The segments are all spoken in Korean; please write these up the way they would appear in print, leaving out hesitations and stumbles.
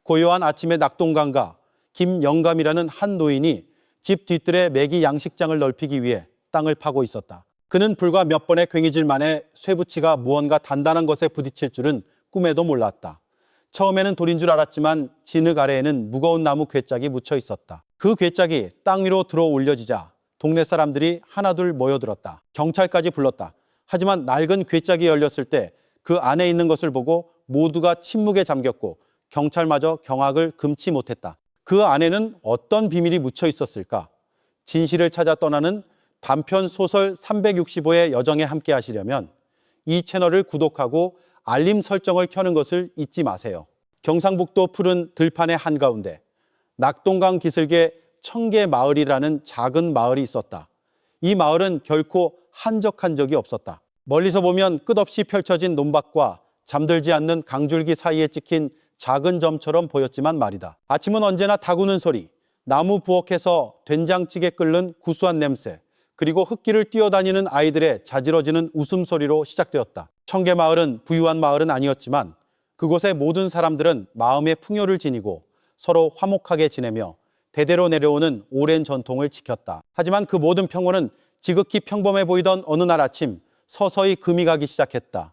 고요한 아침에 낙동강과 김영감이라는 한 노인이 집 뒤뜰에 메기 양식장을 넓히기 위해 땅을 파고 있었다. 그는 불과 몇 번의 괭이질 만에 쇠붙이가 무언가 단단한 것에 부딪힐 줄은 꿈에도 몰랐다. 처음에는 돌인 줄 알았지만 진흙 아래에는 무거운 나무 괴짝이 묻혀 있었다. 그 괴짝이 땅 위로 들어 올려지자 동네 사람들이 하나둘 모여들었다. 경찰까지 불렀다. 하지만 낡은 괴짝이 열렸을 때 그 안에 있는 것을 보고 모두가 침묵에 잠겼고 경찰마저 경악을 금치 못했다. 그 안에는 어떤 비밀이 묻혀 있었을까? 진실을 찾아 떠나는 단편 소설 365의 여정에 함께 하시려면 이 채널을 구독하고 알림 설정을 켜는 것을 잊지 마세요. 경상북도 푸른 들판의 한가운데 낙동강 기슭에 청계마을이라는 작은 마을이 있었다. 이 마을은 결코 한적한 적이 없었다. 멀리서 보면 끝없이 펼쳐진 논밭과 잠들지 않는 강줄기 사이에 찍힌 작은 점처럼 보였지만 말이다. 아침은 언제나 다구는 소리, 나무 부엌에서 된장찌개 끓는 구수한 냄새, 그리고 흙길을 뛰어다니는 아이들의 자지러지는 웃음소리로 시작되었다. 청계마을은 부유한 마을은 아니었지만 그곳의 모든 사람들은 마음의 풍요를 지니고 서로 화목하게 지내며 대대로 내려오는 오랜 전통을 지켰다. 하지만 그 모든 평온은 지극히 평범해 보이던 어느 날 아침 서서히 금이 가기 시작했다.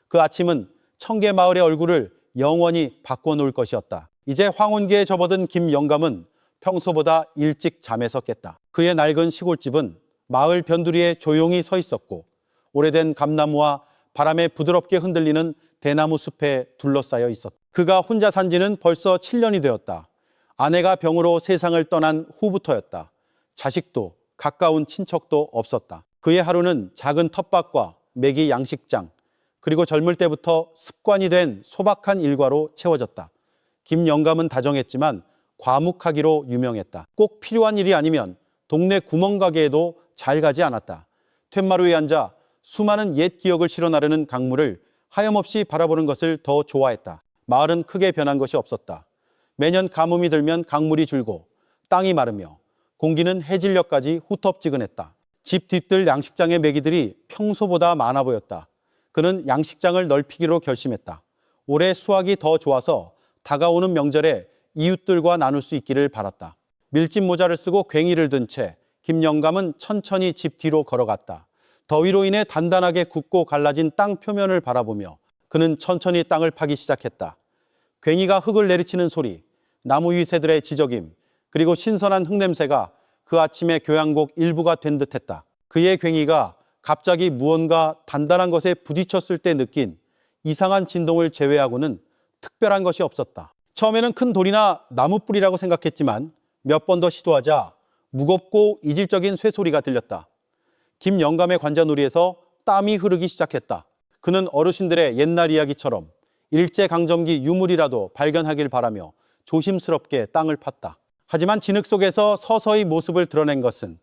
그 아침은 청계마을의 얼굴을 영원히 바꿔놓을 것이었다. 이제 황혼기에 접어든 김영감은 평소보다 일찍 잠에서 깼다. 그의 낡은 시골집은 마을 변두리에 조용히 서 있었고 오래된 감나무와 바람에 부드럽게 흔들리는 대나무 숲에 둘러싸여 있었다. 그가 혼자 산 지는 벌써 7년이 되었다. 아내가 병으로 세상을 떠난 후부터였다. 자식도 가까운 친척도 없었다. 그의 하루는 작은 텃밭과 메기 양식장, 그리고 젊을 때부터 습관이 된 소박한 일과로 채워졌다. 김영감은 다정했지만 과묵하기로 유명했다. 꼭 필요한 일이 아니면 동네 구멍가게에도 잘 가지 않았다. 툇마루에 앉아 수많은 옛 기억을 실어 나르는 강물을 하염없이 바라보는 것을 더 좋아했다. 마을은 크게 변한 것이 없었다. 매년 가뭄이 들면 강물이 줄고 땅이 마르며 공기는 해질녘까지 후텁지근했다. 집 뒤뜰 양식장의 메기들이 평소보다 많아 보였다. 그는 양식장을 넓히기로 결심했다. 올해 수확이 더 좋아서 다가오는 명절에 이웃들과 나눌 수 있기를 바랐다. 밀짚 모자를 쓰고 괭이를 든 채 김영감은 천천히 집 뒤로 걸어갔다. 더위로 인해 단단하게 굳고 갈라진 땅 표면을 바라보며 그는 천천히 땅을 파기 시작했다. 괭이가 흙을 내리치는 소리, 나무 위 새들의 지저김, 그리고 신선한 흙냄새가 그 아침의 교향곡 일부가 된 듯했다. 그의 괭이가 갑자기 무언가 단단한 것에 부딪혔을 때 느낀 이상한 진동을 제외하고는 특별한 것이 없었다. 처음에는 큰 돌이나 나무뿌리라고 생각했지만 몇 번 더 시도하자 무겁고 이질적인 쇠소리가 들렸다. 김영감의 관자놀이에서 땀이 흐르기 시작했다. 그는 어르신들의 옛날 이야기처럼 일제강점기 유물이라도 발견하길 바라며 조심스럽게 땅을 팠다. 하지만 진흙 속에서 서서히 모습을 드러낸 것은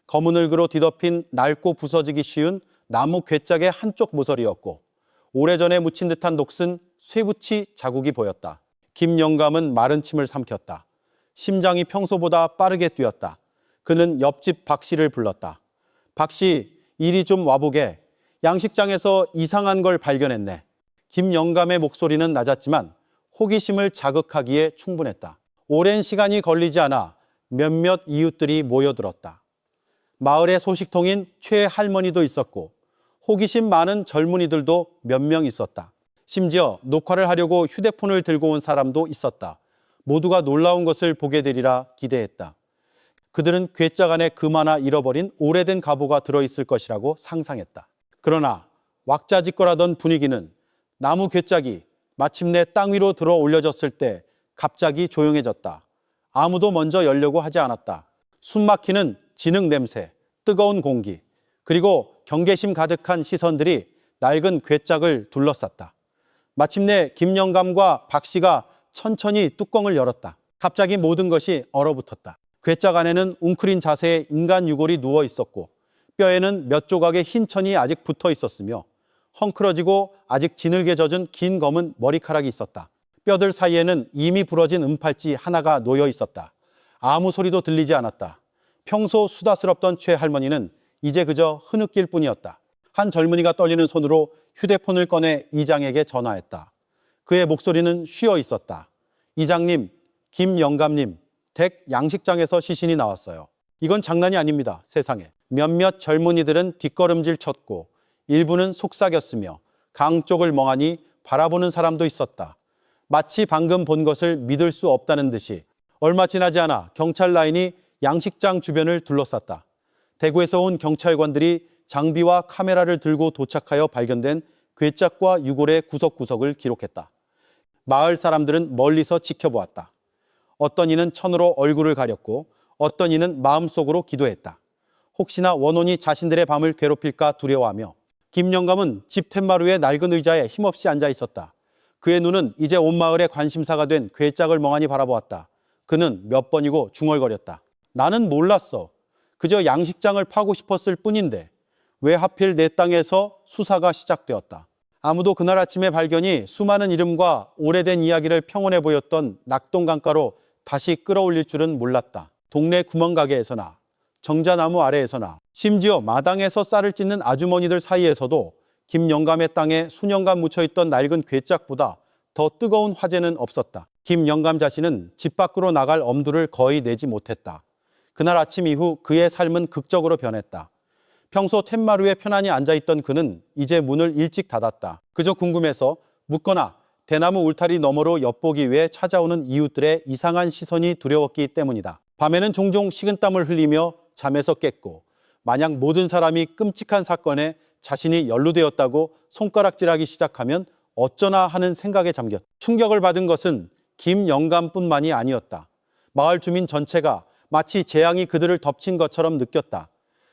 검은 흙으로 뒤덮인 낡고 부서지기 쉬운 나무 괴짝의 한쪽 모서리였고 오래전에 묻힌 듯한 녹슨 쇠붙이 자국이 보였다. 김영감은 마른 침을 삼켰다. 심장이 평소보다 빠르게 뛰었다. 그는 옆집 박씨를 불렀다. 박씨, 이리 좀 와보게. 양식장에서 이상한 걸 발견했네. 김영감의 목소리는 낮았지만 호기심을 자극하기에 충분했다. 오랜 시간이 걸리지 않아 몇몇 이웃들이 모여들었다. 마을의 소식통인 최 할머니도 있었고 호기심 많은 젊은이들도 몇 명 있었다. 심지어 녹화를 하려고 휴대폰을 들고 온 사람도 있었다. 모두가 놀라운 것을 보게 되리라 기대했다. 그들은 괴짝 안에 금 하나 잃어버린 오래된 갑오가 들어있을 것이라고 상상했다. 그러나 왁자지껄하던 분위기는 나무 괴짝이 마침내 땅 위로 들어 올려졌을 때 갑자기 조용해졌다. 아무도 먼저 열려고 하지 않았다. 숨막히는 진흙 냄새, 뜨거운 공기, 그리고 경계심 가득한 시선들이 낡은 괴짝을 둘러쌌다. 마침내 김영감과 박씨가 천천히 뚜껑을 열었다. 갑자기 모든 것이 얼어붙었다. 괴짝 안에는 웅크린 자세의 인간 유골이 누워 있었고 뼈에는 몇 조각의 흰 천이 아직 붙어 있었으며 헝클어지고 아직 진흙에 젖은 긴 검은 머리카락이 있었다. 뼈들 사이에는 이미 부러진 은팔찌 하나가 놓여 있었다. 아무 소리도 들리지 않았다. 평소 수다스럽던 최 할머니는 이제 그저 흐느낄 뿐이었다. 한 젊은이가 떨리는 손으로 휴대폰을 꺼내 이장에게 전화했다. 그의 목소리는 쉬어 있었다. 이장님, 김영감님, 댁 양식장에서 시신이 나왔어요. 이건 장난이 아닙니다, 세상에. 몇몇 젊은이들은 뒷걸음질 쳤고 일부는 속삭였으며 강 쪽을 멍하니 바라보는 사람도 있었다. 마치 방금 본 것을 믿을 수 없다는 듯이. 얼마 지나지 않아 경찰 라인이 양식장 주변을 둘러쌌다. 대구에서 온 경찰관들이 장비와 카메라를 들고 도착하여 발견된 괴짝과 유골의 구석구석을 기록했다. 마을 사람들은 멀리서 지켜보았다. 어떤 이는 천으로 얼굴을 가렸고 어떤 이는 마음속으로 기도했다. 혹시나 원혼이 자신들의 밤을 괴롭힐까 두려워하며 김영감은 집 툇마루의 낡은 의자에 힘없이 앉아 있었다. 그의 눈은 이제 온 마을의 관심사가 된 괴짝을 멍하니 바라보았다. 그는 몇 번이고 중얼거렸다. 나는 몰랐어. 그저 양식장을 파고 싶었을 뿐인데 왜 하필 내 땅에서 수사가 시작되었다. 아무도 그날 아침의 발견이 수많은 이름과 오래된 이야기를 평온해 보였던 낙동강가로 다시 끌어올릴 줄은 몰랐다. 동네 구멍가게에서나 정자나무 아래에서나 심지어 마당에서 쌀을 찢는 아주머니들 사이에서도 김영감의 땅에 수년간 묻혀있던 낡은 괴짝보다 더 뜨거운 화제는 없었다. 김영감 자신은 집 밖으로 나갈 엄두를 거의 내지 못했다. 그날 아침 이후 그의 삶은 극적으로 변했다. 평소 툇마루에 편안히 앉아있던 그는 이제 문을 일찍 닫았다. 그저 궁금해서 묻거나 대나무 울타리 너머로 엿보기 위해 찾아오는 이웃들의 이상한 시선이 두려웠기 때문이다. 밤에는 종종 식은땀을 흘리며 잠에서 깼고 만약 모든 사람이 끔찍한 사건에 자신이 연루되었다고 손가락질하기 시작하면 어쩌나 하는 생각에 잠겼다. 충격을 받은 것은 김영감뿐만이 아니었다. 마을 주민 전체가 마치 재앙이 그들을 덮친 것처럼 느꼈다.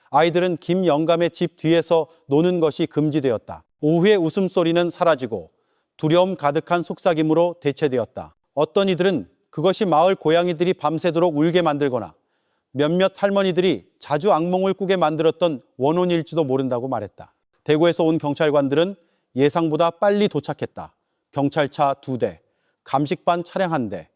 아이들은 김영감의 집 뒤에서 노는 것이 금지되었다. 오후의 웃음소리는 사라지고 두려움 가득한 속삭임으로 대체되었다. 어떤 이들은 그것이 마을 고양이들이 밤새도록 울게 만들거나 몇몇 할머니들이 자주 악몽을 꾸게 만들었던 원혼일지도 모른다고 말했다. 대구에서 온 경찰관들은 예상보다 빨리 도착했다. 경찰차 2대, 감식반 차량 1대,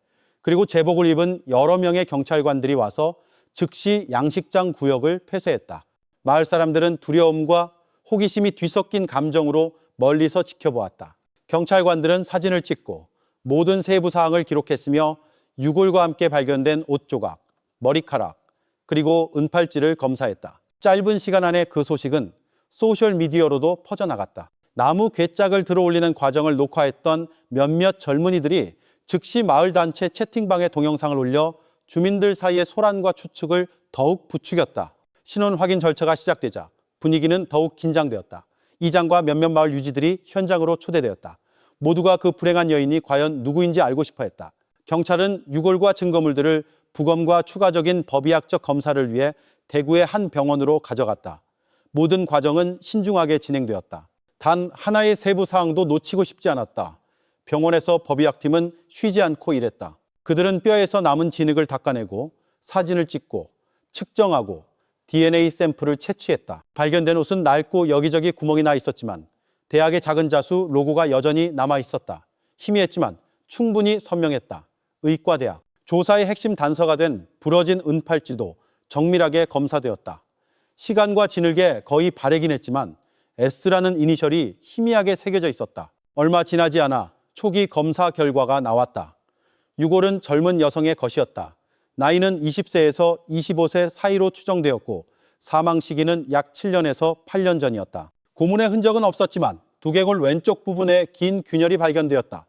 그리고 제복을 입은 여러 명의 경찰관들이 와서 즉시 양식장 구역을 폐쇄했다. 마을 사람들은 두려움과 호기심이 뒤섞인 감정으로 멀리서 지켜보았다. 경찰관들은 사진을 찍고 모든 세부 사항을 기록했으며 유골과 함께 발견된 옷 조각, 머리카락, 그리고 은팔찌를 검사했다. 짧은 시간 안에 그 소식은 소셜미디어로도 퍼져나갔다. 나무 괴짝을 들어올리는 과정을 녹화했던 몇몇 젊은이들이 즉시 마을 단체 채팅방에 동영상을 올려 주민들 사이의 소란과 추측을 더욱 부추겼다. 신원 확인 절차가 시작되자 분위기는 더욱 긴장되었다. 이장과 몇몇 마을 유지들이 현장으로 초대되었다. 모두가 그 불행한 여인이 과연 누구인지 알고 싶어 했다. 경찰은 유골과 증거물들을 부검과 추가적인 법의학적 검사를 위해 대구의 한 병원으로 가져갔다. 모든 과정은 신중하게 진행되었다. 단 하나의 세부 사항도 놓치고 싶지 않았다. 병원에서 법의학팀은 쉬지 않고 일했다. 그들은 뼈에서 남은 진흙을 닦아내고 사진을 찍고 측정하고 DNA 샘플을 채취했다. 발견된 옷은 낡고 여기저기 구멍이 나 있었지만 대학의 작은 자수 로고가 여전히 남아 있었다. 희미했지만 충분히 선명했다. 의과대학. 조사의 핵심 단서가 된 부러진 은팔찌도 정밀하게 검사되었다. 시간과 진흙에 거의 바래긴 했지만 S라는 이니셜이 희미하게 새겨져 있었다. 얼마 지나지 않아 초기 검사 결과가 나왔다. 유골은 젊은 여성의 것이었다. 나이는 20세에서 25세 사이로 추정되었고 사망 시기는 약 7년에서 8년 전이었다. 고문의 흔적은 없었지만 두개골 왼쪽 부분에 긴 균열이 발견되었다.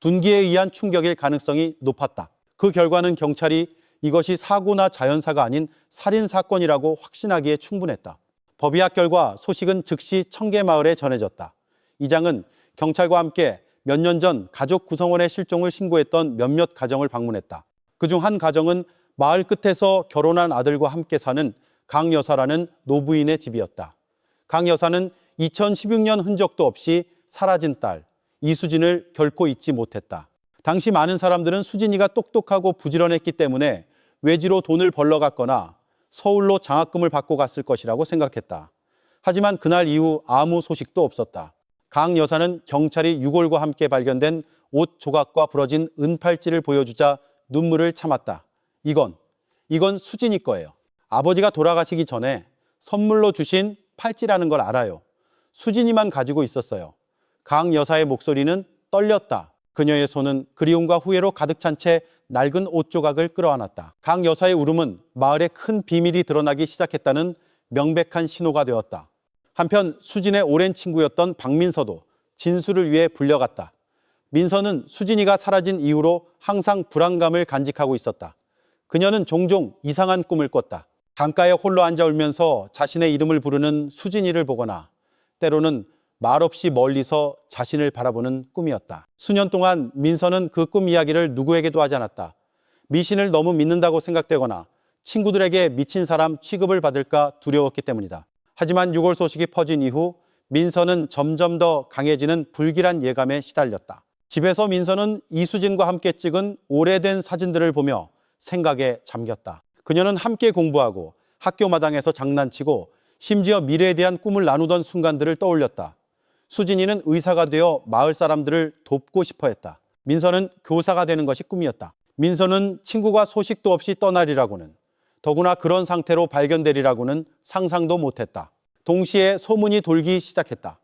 둔기에 의한 충격일 가능성이 높았다. 그 결과는 경찰이 이것이 사고나 자연사가 아닌 살인사건이라고 확신하기에 충분했다. 법의학 결과 소식은 즉시 청계마을에 전해졌다. 이장은 경찰과 함께 몇 년 전 가족 구성원의 실종을 신고했던 몇몇 가정을 방문했다. 그중 한 가정은 마을 끝에서 결혼한 아들과 함께 사는 강 여사라는 노부인의 집이었다. 강 여사는 2016년 흔적도 없이 사라진 딸 이수진을 결코 잊지 못했다. 당시 많은 사람들은 수진이가 똑똑하고 부지런했기 때문에 외지로 돈을 벌러 갔거나 서울로 장학금을 받고 갔을 것이라고 생각했다. 하지만 그날 이후 아무 소식도 없었다. 강 여사는 경찰이 유골과 함께 발견된 옷 조각과 부러진 은팔찌를 보여주자 눈물을 참았다. 이건 수진이 거예요. 아버지가 돌아가시기 전에 선물로 주신 팔찌라는 걸 알아요. 수진이만 가지고 있었어요. 강 여사의 목소리는 떨렸다. 그녀의 손은 그리움과 후회로 가득 찬 채 낡은 옷 조각을 끌어안았다. 강 여사의 울음은 마을에 큰 비밀이 드러나기 시작했다는 명백한 신호가 되었다. 한편 수진의 오랜 친구였던 박민서도 진술을 위해 불려갔다. 민서는 수진이가 사라진 이후로 항상 불안감을 간직하고 있었다. 그녀는 종종 이상한 꿈을 꿨다. 강가에 홀로 앉아 울면서 자신의 이름을 부르는 수진이를 보거나 때로는 말없이 멀리서 자신을 바라보는 꿈이었다. 수년 동안 민서는 그 꿈 이야기를 누구에게도 하지 않았다. 미신을 너무 믿는다고 생각되거나 친구들에게 미친 사람 취급을 받을까 두려웠기 때문이다. 하지만 6월 소식이 퍼진 이후 민서는 점점 더 강해지는 불길한 예감에 시달렸다. 집에서 민서는 이수진과 함께 찍은 오래된 사진들을 보며 생각에 잠겼다. 그녀는 함께 공부하고 학교 마당에서 장난치고 심지어 미래에 대한 꿈을 나누던 순간들을 떠올렸다. 수진이는 의사가 되어 마을 사람들을 돕고 싶어 했다. 민서는 교사가 되는 것이 꿈이었다. 민서는 친구가 소식도 없이 떠나리라고는, 더구나 그런 상태로 발견되리라고는 상상도 못했다. 동시에 소문이 돌기 시작했다.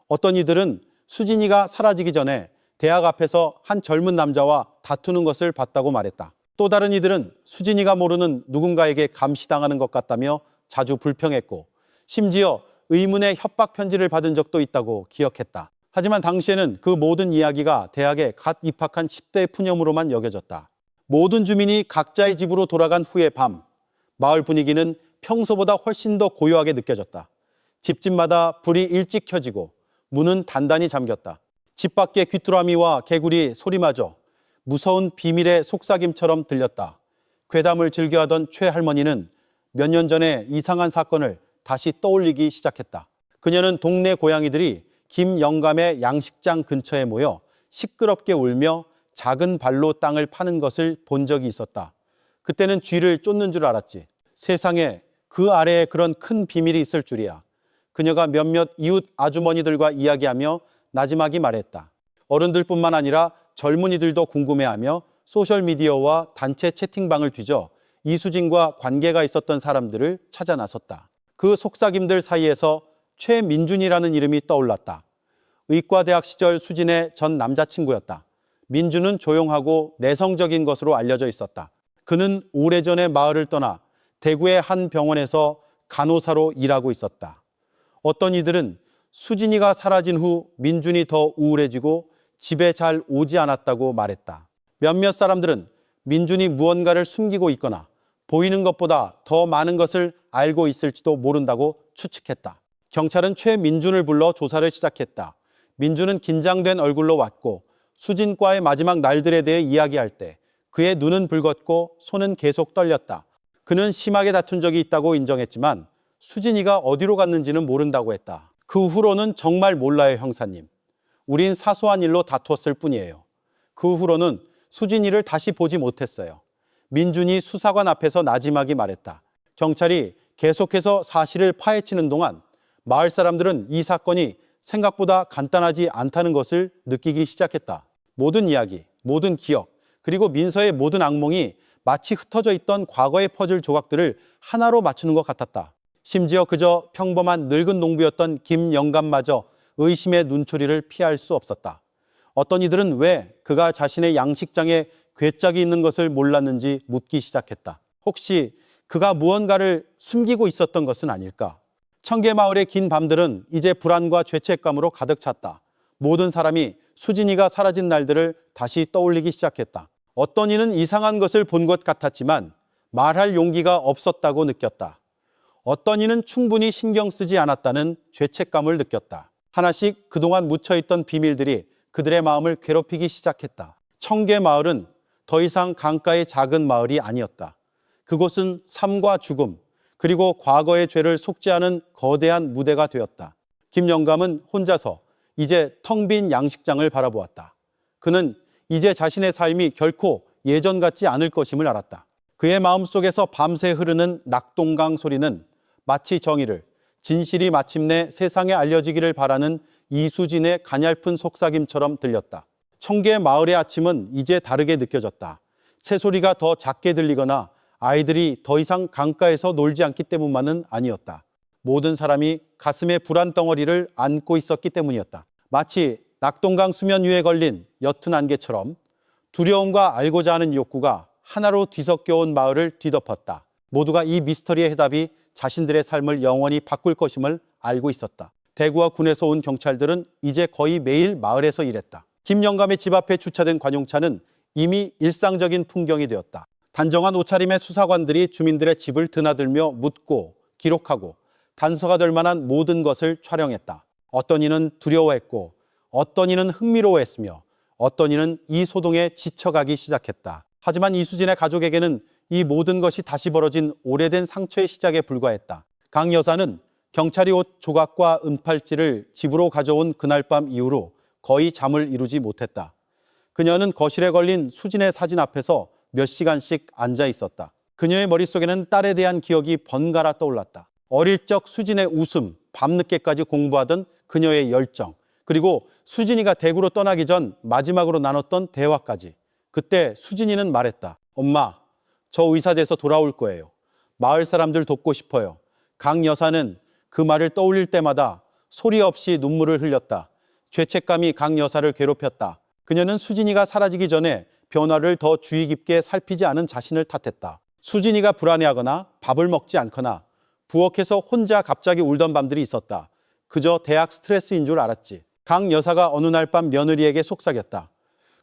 어떤 이들은 수진이가 사라지기 전에 대학 앞에서 한 젊은 남자와 다투는 것을 봤다고 말했다. 또 다른 이들은 수진이가 모르는 누군가에게 감시당하는 것 같다며 자주 불평했고, 심지어 의문의 협박 편지를 받은 적도 있다고 기억했다. 하지만 당시에는 그 모든 이야기가 대학에 갓 입학한 10대의 푸념으로만 여겨졌다. 모든 주민이 각자의 집으로 돌아간 후의 밤, 마을 분위기는 평소보다 훨씬 더 고요하게 느껴졌다. 집집마다 불이 일찍 켜지고 문은 단단히 잠겼다. 집 밖의 귀뚜라미와 개구리 소리마저 무서운 비밀의 속삭임처럼 들렸다. 괴담을 즐겨하던 최 할머니는 몇 년 전에 이상한 사건을 다시 떠올리기 시작했다. 그녀는 동네 고양이들이 김영감의 양식장 근처에 모여 시끄럽게 울며 작은 발로 땅을 파는 것을 본 적이 있었다. 그때는 쥐를 쫓는 줄 알았지. 세상에 그 아래에 그런 큰 비밀이 있을 줄이야. 그녀가 몇몇 이웃 아주머니들과 이야기하며 나지막이 말했다. 어른들뿐만 아니라 젊은이들도 궁금해하며 소셜미디어와 단체 채팅방을 뒤져 이수진과 관계가 있었던 사람들을 찾아 나섰다. 그 속삭임들 사이에서 최민준이라는 이름이 떠올랐다. 의과대학 시절 수진의 전 남자친구였다. 민준은 조용하고 내성적인 것으로 알려져 있었다. 그는 오래전에 마을을 떠나 대구의 한 병원에서 간호사로 일하고 있었다. 어떤 이들은 수진이가 사라진 후 민준이 더 우울해지고 집에 잘 오지 않았다고 말했다. 몇몇 사람들은 민준이 무언가를 숨기고 있거나 보이는 것보다 더 많은 것을 알고 있을지도 모른다고 추측했다. 경찰은 최민준을 불러 조사를 시작했다. 민준은 긴장된 얼굴로 왔고 수진과의 마지막 날들에 대해 이야기할 때 그의 눈은 붉었고 손은 계속 떨렸다. 그는 심하게 다툰 적이 있다고 인정했지만 수진이가 어디로 갔는지는 모른다고 했다. 그 후로는 정말 몰라요, 형사님. 우린 사소한 일로 다투었을 뿐이에요. 그 후로는 수진이를 다시 보지 못했어요. 민준이 수사관 앞에서 나지막이 말했다. 경찰이 계속해서 사실을 파헤치는 동안 마을 사람들은 이 사건이 생각보다 간단하지 않다는 것을 느끼기 시작했다. 모든 이야기, 모든 기억, 그리고 민서의 모든 악몽이 마치 흩어져 있던 과거의 퍼즐 조각들을 하나로 맞추는 것 같았다. 심지어 그저 평범한 늙은 농부였던 김영감마저 의심의 눈초리를 피할 수 없었다. 어떤 이들은 왜 그가 자신의 양식장에 괴짝이 있는 것을 몰랐는지 묻기 시작했다. 혹시 그가 무언가를 숨기고 있었던 것은 아닐까? 청계마을의 긴 밤들은 이제 불안과 죄책감으로 가득 찼다. 모든 사람이 수진이가 사라진 날들을 다시 떠올리기 시작했다. 어떤 이는 이상한 것을 본 것 같았지만 말할 용기가 없었다고 느꼈다. 어떤 이는 충분히 신경 쓰지 않았다는 죄책감을 느꼈다. 하나씩 그동안 묻혀있던 비밀들이 그들의 마음을 괴롭히기 시작했다. 청계마을은 더 이상 강가의 작은 마을이 아니었다. 그곳은 삶과 죽음, 그리고 과거의 죄를 속죄하는 거대한 무대가 되었다. 김영감은 혼자서 이제 텅 빈 양식장을 바라보았다. 그는 이제 자신의 삶이 결코 예전 같지 않을 것임을 알았다. 그의 마음속에서 밤새 흐르는 낙동강 소리는 마치 정의를, 진실이 마침내 세상에 알려지기를 바라는 이수진의 가냘픈 속삭임처럼 들렸다. 청계 마을의 아침은 이제 다르게 느껴졌다. 새소리가 더 작게 들리거나 아이들이 더 이상 강가에서 놀지 않기 때문만은 아니었다. 모든 사람이 가슴에 불안 덩어리를 안고 있었기 때문이었다. 마치 낙동강 수면 위에 걸린 옅은 안개처럼 두려움과 알고자 하는 욕구가 하나로 뒤섞여온 마을을 뒤덮었다. 모두가 이 미스터리의 해답이 자신들의 삶을 영원히 바꿀 것임을 알고 있었다. 대구와 군에서 온 경찰들은 이제 거의 매일 마을에서 일했다. 김영감의 집 앞에 주차된 관용차는 이미 일상적인 풍경이 되었다. 단정한 옷차림의 수사관들이 주민들의 집을 드나들며 묻고 기록하고 단서가 될 만한 모든 것을 촬영했다. 어떤 이는 두려워했고 어떤 이는 흥미로워했으며 어떤 이는 이 소동에 지쳐가기 시작했다. 하지만 이수진의 가족에게는 이 모든 것이 다시 벌어진 오래된 상처의 시작에 불과했다. 강 여사는 경찰이 옷 조각과 은팔찌를 집으로 가져온 그날 밤 이후로 거의 잠을 이루지 못했다. 그녀는 거실에 걸린 수진의 사진 앞에서 몇 시간씩 앉아 있었다. 그녀의 머릿속에는 딸에 대한 기억이 번갈아 떠올랐다. 어릴 적 수진의 웃음, 밤늦게까지 공부하던 그녀의 열정, 그리고 수진이가 대구로 떠나기 전 마지막으로 나눴던 대화까지. 그때 수진이는 말했다. 엄마, 저 의사 돼서 돌아올 거예요. 마을 사람들 돕고 싶어요. 강 여사는 그 말을 떠올릴 때마다 소리 없이 눈물을 흘렸다. 죄책감이 강 여사를 괴롭혔다. 그녀는 수진이가 사라지기 전에 변화를 더 주의 깊게 살피지 않은 자신을 탓했다. 수진이가 불안해하거나 밥을 먹지 않거나 부엌에서 혼자 갑자기 울던 밤들이 있었다. 그저 대학 스트레스인 줄 알았지. 강 여사가 어느 날 밤 며느리에게 속삭였다.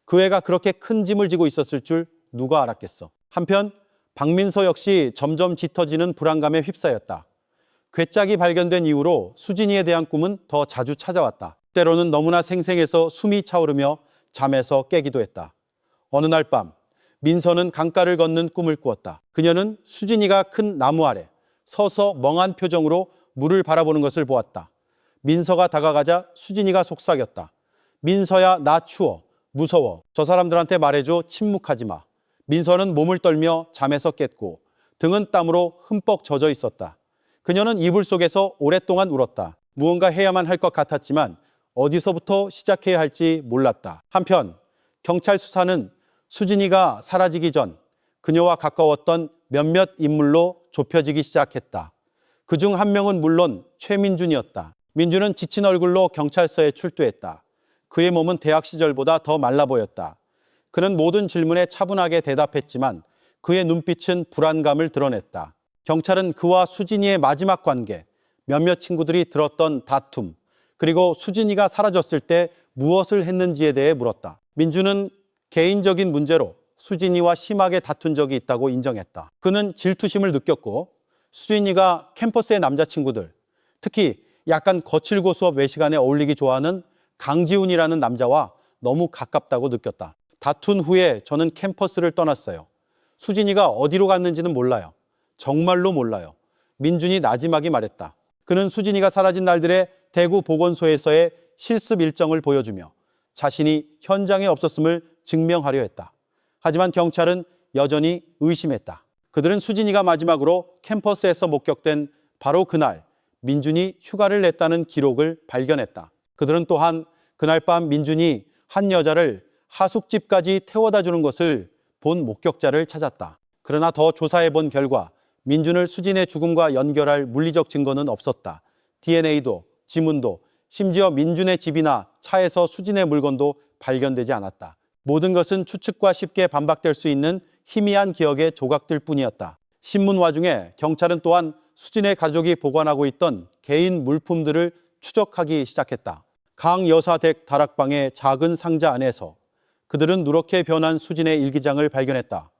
그 애가 그렇게 큰 짐을 지고 있었을 줄 누가 알았겠어. 한편 박민서 역시 점점 짙어지는 불안감에 휩싸였다. 괴짝이 발견된 이후로 수진이에 대한 꿈은 더 자주 찾아왔다. 때로는 너무나 생생해서 숨이 차오르며 잠에서 깨기도 했다. 어느 날 밤 민서는 강가를 걷는 꿈을 꾸었다. 그녀는 수진이가 큰 나무 아래 서서 멍한 표정으로 물을 바라보는 것을 보았다. 민서가 다가가자 수진이가 속삭였다. 민서야, 나 추워. 무서워. 저 사람들한테 말해줘. 침묵하지 마. 민서는 몸을 떨며 잠에서 깼고 등은 땀으로 흠뻑 젖어 있었다. 그녀는 이불 속에서 오랫동안 울었다. 무언가 해야만 할 것 같았지만 어디서부터 시작해야 할지 몰랐다. 한편 경찰 수사는 수진이가 사라지기 전 그녀와 가까웠던 몇몇 인물로 좁혀지기 시작했다. 그중 한 명은 물론 최민준이었다. 민준은 지친 얼굴로 경찰서에 출두했다. 그의 몸은 대학 시절보다 더 말라 보였다. 그는 모든 질문에 차분하게 대답했지만 그의 눈빛은 불안감을 드러냈다. 경찰은 그와 수진이의 마지막 관계, 몇몇 친구들이 들었던 다툼, 그리고 수진이가 사라졌을 때 무엇을 했는지에 대해 물었다. 민준은 개인적인 문제로 수진이와 심하게 다툰 적이 있다고 인정했다. 그는 질투심을 느꼈고 수진이가 캠퍼스의 남자친구들, 특히 약간 거칠고 수업 외 시간에 어울리기 좋아하는 강지훈이라는 남자와 너무 가깝다고 느꼈다. 다툰 후에 저는 캠퍼스를 떠났어요. 수진이가 어디로 갔는지는 몰라요. 정말로 몰라요. 민준이 나지막이 말했다. 그는 수진이가 사라진 날들의 대구 보건소에서의 실습 일정을 보여주며 자신이 현장에 없었음을 증명하려 했다. 하지만 경찰은 여전히 의심했다. 그들은 수진이가 마지막으로 캠퍼스에서 목격된 바로 그날 민준이 휴가를 냈다는 기록을 발견했다. 그들은 또한 그날 밤 민준이 한 여자를 하숙집까지 태워다 주는 것을 본 목격자를 찾았다. 그러나 더 조사해 본 결과 민준을 수진의 죽음과 연결할 물리적 증거는 없었다. DNA도 지문도 심지어 민준의 집이나 차에서 수진의 물건도 발견되지 않았다. 모든 것은 추측과 쉽게 반박될 수 있는 희미한 기억의 조각들 뿐이었다. 신문 와중에 경찰은 또한 수진의 가족이 보관하고 있던 개인 물품들을 추적하기 시작했다. 강 여사 댁 다락방의 작은 상자 안에서 그들은 누렇게 변한 수진의 일기장을 발견했다.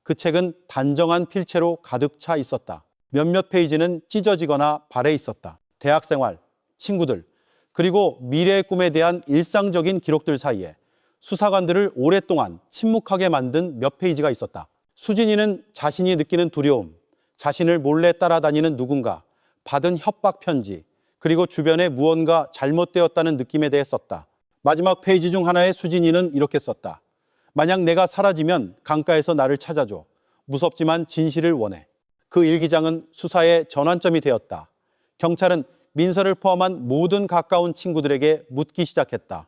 그 책은 단정한 필체로 가득 차 있었다. 몇몇 페이지는 찢어지거나 발해 있었다. 대학생활, 친구들, 그리고 미래의 꿈에 대한 일상적인 기록들 사이에 수사관들을 오랫동안 침묵하게 만든 몇 페이지가 있었다. 수진이는 자신이 느끼는 두려움, 자신을 몰래 따라다니는 누군가, 받은 협박 편지, 그리고 주변에 무언가 잘못되었다는 느낌에 대해 썼다. 마지막 페이지 중 하나에 수진이는 이렇게 썼다. 만약 내가 사라지면 강가에서 나를 찾아줘. 무섭지만 진실을 원해. 그 일기장은 수사의 전환점이 되었다. 경찰은 민서를 포함한 모든 가까운 친구들에게 묻기 시작했다.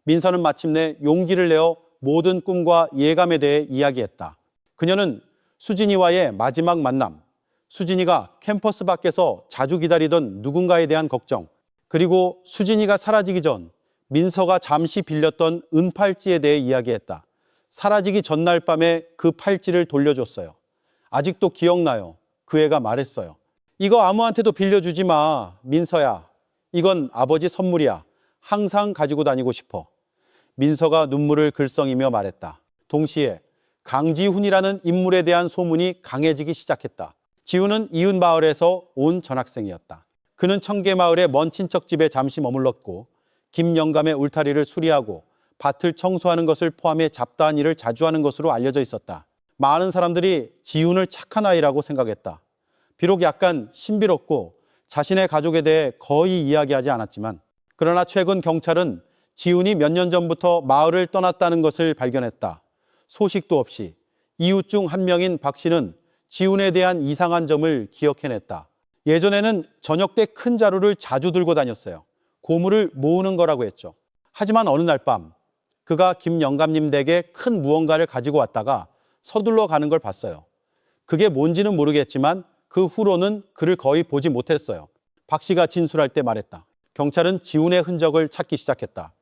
민서는 마침내 용기를 내어 모든 꿈과 예감에 대해 이야기했다. 그녀는 수진이와의 마지막 만남, 수진이가 캠퍼스 밖에서 자주 기다리던 누군가에 대한 걱정, 그리고 수진이가 사라지기 전 민서가 잠시 빌렸던 은팔찌에 대해 이야기했다. 사라지기 전날 밤에 그 팔찌를 돌려줬어요. 아직도 기억나요. 그 애가 말했어요. 이거 아무한테도 빌려주지 마, 민서야. 이건 아버지 선물이야. 항상 가지고 다니고 싶어. 민서가 눈물을 글썽이며 말했다. 동시에 강지훈이라는 인물에 대한 소문이 강해지기 시작했다. 지훈은 이웃 마을에서 온 전학생이었다. 그는 청계마을의 먼 친척 집에 잠시 머물렀고 김영감의 울타리를 수리하고 밭을 청소하는 것을 포함해 잡다한 일을 자주 하는 것으로 알려져 있었다. 많은 사람들이 지훈을 착한 아이라고 생각했다. 비록 약간 신비롭고 자신의 가족에 대해 거의 이야기하지 않았지만, 그러나 최근 경찰은 지훈이 몇 년 전부터 마을을 떠났다는 것을 발견했다. 소식도 없이 이웃 중 한 명인 박 씨는 지훈에 대한 이상한 점을 기억해냈다. 예전에는 저녁 때 큰 자루를 자주 들고 다녔어요. 고물을 모으는 거라고 했죠. 하지만 어느 날 밤 그가 김영감님 댁에 큰 무언가를 가지고 왔다가 서둘러 가는 걸 봤어요. 그게 뭔지는 모르겠지만 그 후로는 그를 거의 보지 못했어요. 박 씨가 진술할 때 말했다. 경찰은 지훈의 흔적을 찾기 시작했다.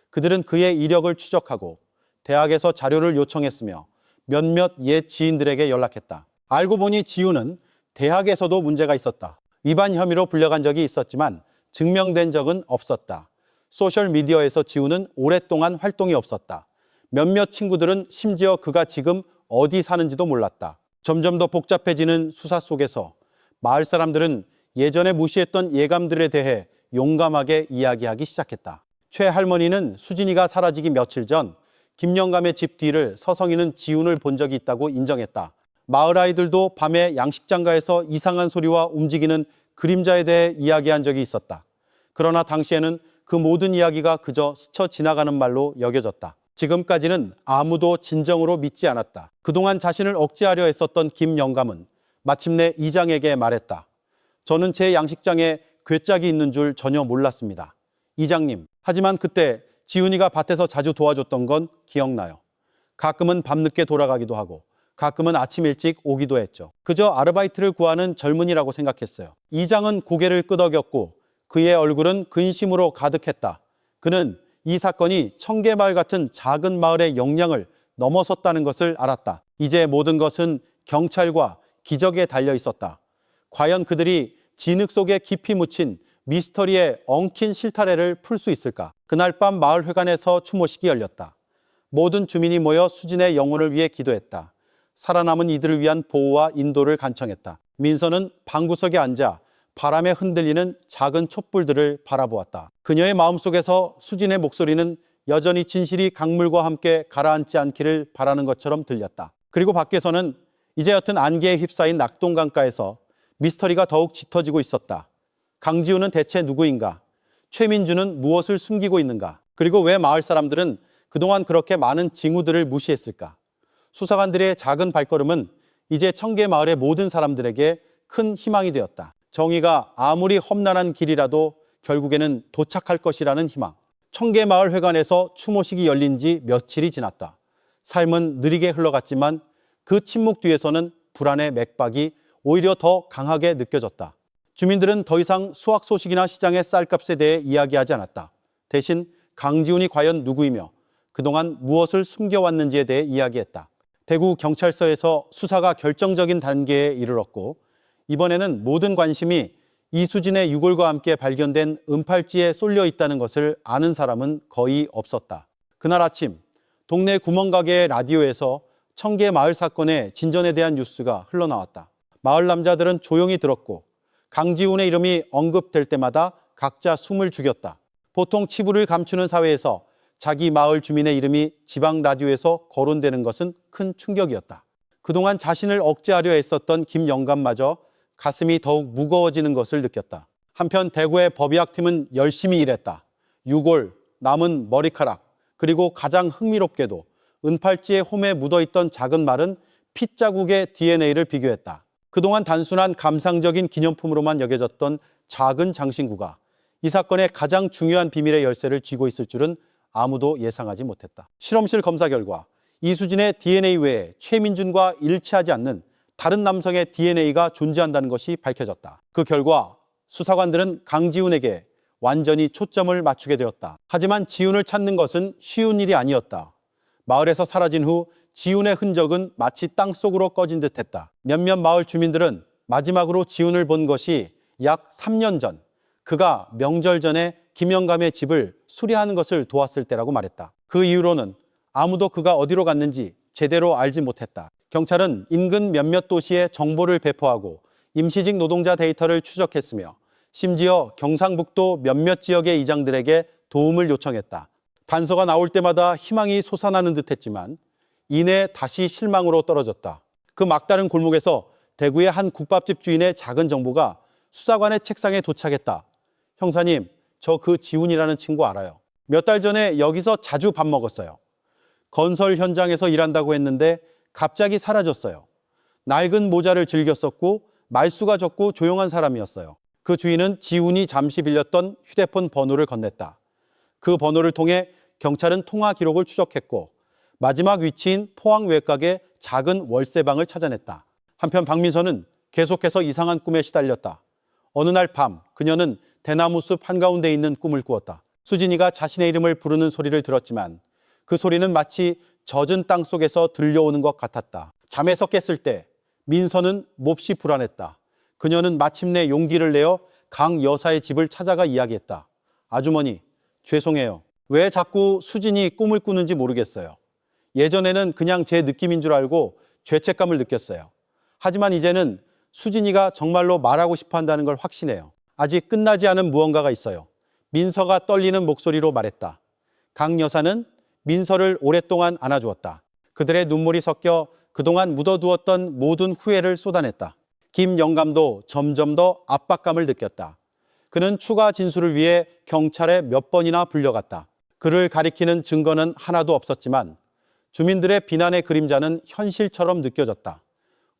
그들은 그의 이력을 추적하고 대학에서 자료를 요청했으며 몇몇 옛 지인들에게 연락했다. 알고 보니 지훈은 대학에서도 문제가 있었다. 위반 혐의로 불려간 적이 있었지만 증명된 적은 없었다. 소셜미디어에서 지훈은 오랫동안 활동이 없었다. 몇몇 친구들은 심지어 그가 지금 어디 사는지도 몰랐다. 점점 더 복잡해지는 수사 속에서 마을 사람들은 예전에 무시했던 예감들에 대해 용감하게 이야기하기 시작했다. 최 할머니는 수진이가 사라지기 며칠 전 김영감의 집 뒤를 서성이는 지훈을 본 적이 있다고 인정했다. 마을 아이들도 밤에 양식장가에서 이상한 소리와 움직이는 그림자에 대해 이야기한 적이 있었다. 그러나 당시에는 그 모든 이야기가 그저 스쳐 지나가는 말로 여겨졌다. 지금까지는 아무도 진정으로 믿지 않았다. 그동안 자신을 억제하려 했었던 김영감은 마침내 이장에게 말했다. 저는 제 양식장에 괴짝이 있는 줄 전혀 몰랐습니다. 이장님, 하지만 그때 지훈이가 밭에서 자주 도와줬던 건 기억나요. 가끔은 밤늦게 돌아가기도 하고 가끔은 아침 일찍 오기도 했죠. 그저 아르바이트를 구하는 젊은이라고 생각했어요. 이장은 고개를 끄덕였고 그의 얼굴은 근심으로 가득했다. 그는 이 사건이 청계마을 같은 작은 마을의 역량을 넘어섰다는 것을 알았다. 이제 모든 것은 경찰과 기적에 달려 있었다. 과연 그들이 진흙 속에 깊이 묻힌 미스터리의 엉킨 실타래를 풀 수 있을까? 그날 밤 마을 회관에서 추모식이 열렸다. 모든 주민이 모여 수진의 영혼을 위해 기도했다. 살아남은 이들을 위한 보호와 인도를 간청했다. 민서는 방구석에 앉아 바람에 흔들리는 작은 촛불들을 바라보았다. 그녀의 마음속에서 수진의 목소리는 여전히 진실이 강물과 함께 가라앉지 않기를 바라는 것처럼 들렸다. 그리고 밖에서는 이제 옅은 안개에 휩싸인 낙동강가에서 미스터리가 더욱 짙어지고 있었다. 강지훈은 대체 누구인가? 최민주는 무엇을 숨기고 있는가? 그리고 왜 마을 사람들은 그동안 그렇게 많은 징후들을 무시했을까? 수사관들의 작은 발걸음은 이제 청계마을의 모든 사람들에게 큰 희망이 되었다. 정의가 아무리 험난한 길이라도 결국에는 도착할 것이라는 희망. 청계마을 회관에서 추모식이 열린 지 며칠이 지났다. 삶은 느리게 흘러갔지만 그 침묵 뒤에서는 불안의 맥박이 오히려 더 강하게 느껴졌다. 주민들은 더 이상 수확 소식이나 시장의 쌀값에 대해 이야기하지 않았다. 대신 강지훈이 과연 누구이며 그동안 무엇을 숨겨왔는지에 대해 이야기했다. 대구 경찰서에서 수사가 결정적인 단계에 이르렀고 이번에는 모든 관심이 이수진의 유골과 함께 발견된 은팔찌에 쏠려 있다는 것을 아는 사람은 거의 없었다. 그날 아침 동네 구멍가게의 라디오에서 청계마을 사건의 진전에 대한 뉴스가 흘러나왔다. 마을 남자들은 조용히 들었고 강지훈의 이름이 언급될 때마다 각자 숨을 죽였다. 보통 치부를 감추는 사회에서 자기 마을 주민의 이름이 지방 라디오에서 거론되는 것은 큰 충격이었다. 그동안 자신을 억제하려 했었던 김영감마저 가슴이 더욱 무거워지는 것을 느꼈다. 한편 대구의 법의학팀은 열심히 일했다. 유골, 남은 머리카락, 그리고 가장 흥미롭게도 은팔찌의 홈에 묻어있던 작은 말은 핏자국의 DNA를 비교했다. 그동안 단순한 감상적인 기념품으로만 여겨졌던 작은 장신구가 이 사건의 가장 중요한 비밀의 열쇠를 쥐고 있을 줄은 아무도 예상하지 못했다. 실험실 검사 결과 이수진의 DNA 외에 최민준과 일치하지 않는 다른 남성의 DNA가 존재한다는 것이 밝혀졌다. 그 결과 수사관들은 강지훈에게 완전히 초점을 맞추게 되었다. 하지만 지훈을 찾는 것은 쉬운 일이 아니었다. 마을에서 사라진 후 지훈의 흔적은 마치 땅속으로 꺼진 듯했다. 몇몇 마을 주민들은 마지막으로 지훈을 본 것이 약 3년 전, 그가 명절 전에 김영감의 집을 수리하는 것을 도왔을 때라고 말했다. 그 이후로는 아무도 그가 어디로 갔는지 제대로 알지 못했다. 경찰은 인근 몇몇 도시에 정보를 배포하고 임시직 노동자 데이터를 추적했으며 심지어 경상북도 몇몇 지역의 이장들에게 도움을 요청했다. 단서가 나올 때마다 희망이 솟아나는 듯했지만 이내 다시 실망으로 떨어졌다. 그 막다른 골목에서 대구의 한 국밥집 주인의 작은 정보가 수사관의 책상에 도착했다. 형사님, 저 그 지훈이라는 친구 알아요. 몇 달 전에 여기서 자주 밥 먹었어요. 건설 현장에서 일한다고 했는데 갑자기 사라졌어요. 낡은 모자를 즐겨 썼고 말수가 적고 조용한 사람이었어요. 그 주인은 지훈이 잠시 빌렸던 휴대폰 번호를 건넸다. 그 번호를 통해 경찰은 통화 기록을 추적했고 마지막 위치인 포항 외곽의 작은 월세방을 찾아냈다. 한편 박민서는 계속해서 이상한 꿈에 시달렸다. 어느 날 밤 그녀는 대나무 숲 한가운데 있는 꿈을 꾸었다. 수진이가 자신의 이름을 부르는 소리를 들었지만 그 소리는 마치 젖은 땅 속에서 들려오는 것 같았다. 잠에서 깼을 때 민서는 몹시 불안했다. 그녀는 마침내 용기를 내어 강 여사의 집을 찾아가 이야기했다. 아주머니, 죄송해요. 왜 자꾸 수진이 꿈을 꾸는지 모르겠어요. 예전에는 그냥 제 느낌인 줄 알고 죄책감을 느꼈어요. 하지만 이제는 수진이가 정말로 말하고 싶어 한다는 걸 확신해요. 아직 끝나지 않은 무언가가 있어요. 민서가 떨리는 목소리로 말했다. 강 여사는 민서를 오랫동안 안아주었다. 그들의 눈물이 섞여 그동안 묻어두었던 모든 후회를 쏟아냈다. 김 영감도 점점 더 압박감을 느꼈다. 그는 추가 진술을 위해 경찰에 몇 번이나 불려갔다. 그를 가리키는 증거는 하나도 없었지만 주민들의 비난의 그림자는 현실처럼 느껴졌다.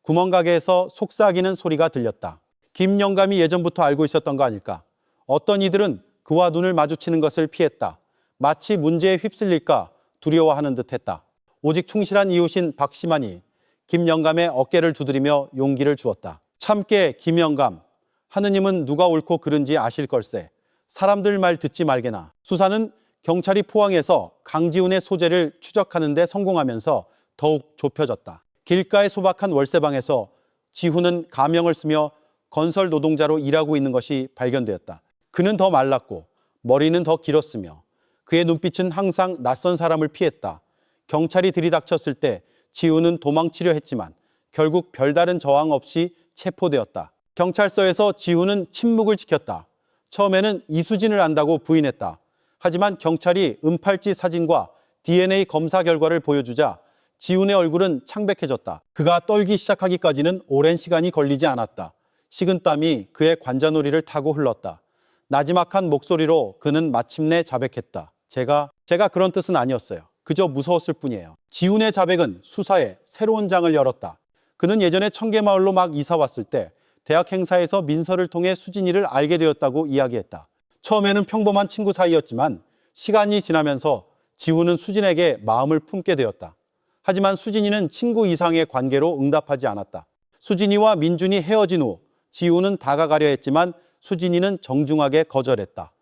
구멍가게에서 속삭이는 소리가 들렸다. 김 영감이 예전부터 알고 있었던 거 아닐까? 어떤 이들은 그와 눈을 마주치는 것을 피했다. 마치 문제에 휩쓸릴까 두려워하는 듯했다. 오직 충실한 이웃인 박시만이 김 영감의 어깨를 두드리며 용기를 주었다. 참깨 김 영감, 하느님은 누가 옳고 그른지 아실 걸세. 사람들 말 듣지 말게나. 수사는 경찰이 포항에서 강지훈의 소재를 추적하는 데 성공하면서 더욱 좁혀졌다. 길가에 소박한 월세방에서 지훈은 가명을 쓰며 건설 노동자로 일하고 있는 것이 발견되었다. 그는 더 말랐고 머리는 더 길었으며 그의 눈빛은 항상 낯선 사람을 피했다. 경찰이 들이닥쳤을 때 지훈은 도망치려 했지만 결국 별다른 저항 없이 체포되었다. 경찰서에서 지훈은 침묵을 지켰다. 처음에는 이수진을 안다고 부인했다. 하지만 경찰이 은팔찌 사진과 DNA 검사 결과를 보여주자 지훈의 얼굴은 창백해졌다. 그가 떨기 시작하기까지는 오랜 시간이 걸리지 않았다. 식은땀이 그의 관자놀이를 타고 흘렀다. 나지막한 목소리로 그는 마침내 자백했다. 제가 그런 뜻은 아니었어요. 그저 무서웠을 뿐이에요. 지훈의 자백은 수사에 새로운 장을 열었다. 그는 예전에 청계마을로 막 이사 왔을 때 대학 행사에서 민서를 통해 수진이를 알게 되었다고 이야기했다. 처음에는 평범한 친구 사이였지만 시간이 지나면서 지훈은 수진에게 마음을 품게 되었다. 하지만 수진이는 친구 이상의 관계로 응답하지 않았다. 수진이와 민준이 헤어진 후 지훈은 다가가려 했지만 수진이는 정중하게 거절했다.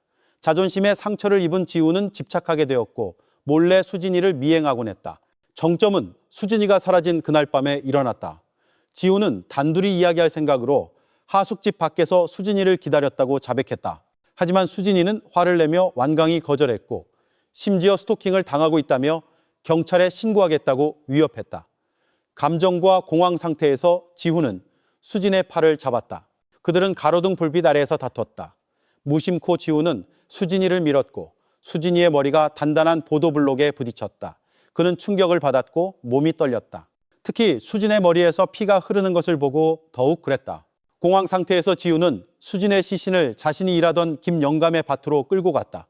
자존심에 상처를 입은 지훈은 집착하게 되었고 몰래 수진이를 미행하곤 했다. 정점은 수진이가 사라진 그날 밤에 일어났다. 지훈은 단둘이 이야기할 생각으로 하숙집 밖에서 수진이를 기다렸다고 자백했다. 하지만 수진이는 화를 내며 완강히 거절했고 심지어 스토킹을 당하고 있다며 경찰에 신고하겠다고 위협했다. 감정과 공황 상태에서 지훈은 수진의 팔을 잡았다. 그들은 가로등 불빛 아래에서 다퉜다. 무심코 지훈은 수진이를 밀었고 수진이의 머리가 단단한 보도블록에 부딪혔다. 그는 충격을 받았고 몸이 떨렸다. 특히 수진의 머리에서 피가 흐르는 것을 보고 더욱 그랬다. 공황 상태에서 지훈은 수진의 시신을 자신이 일하던 김영감의 밭으로 끌고 갔다.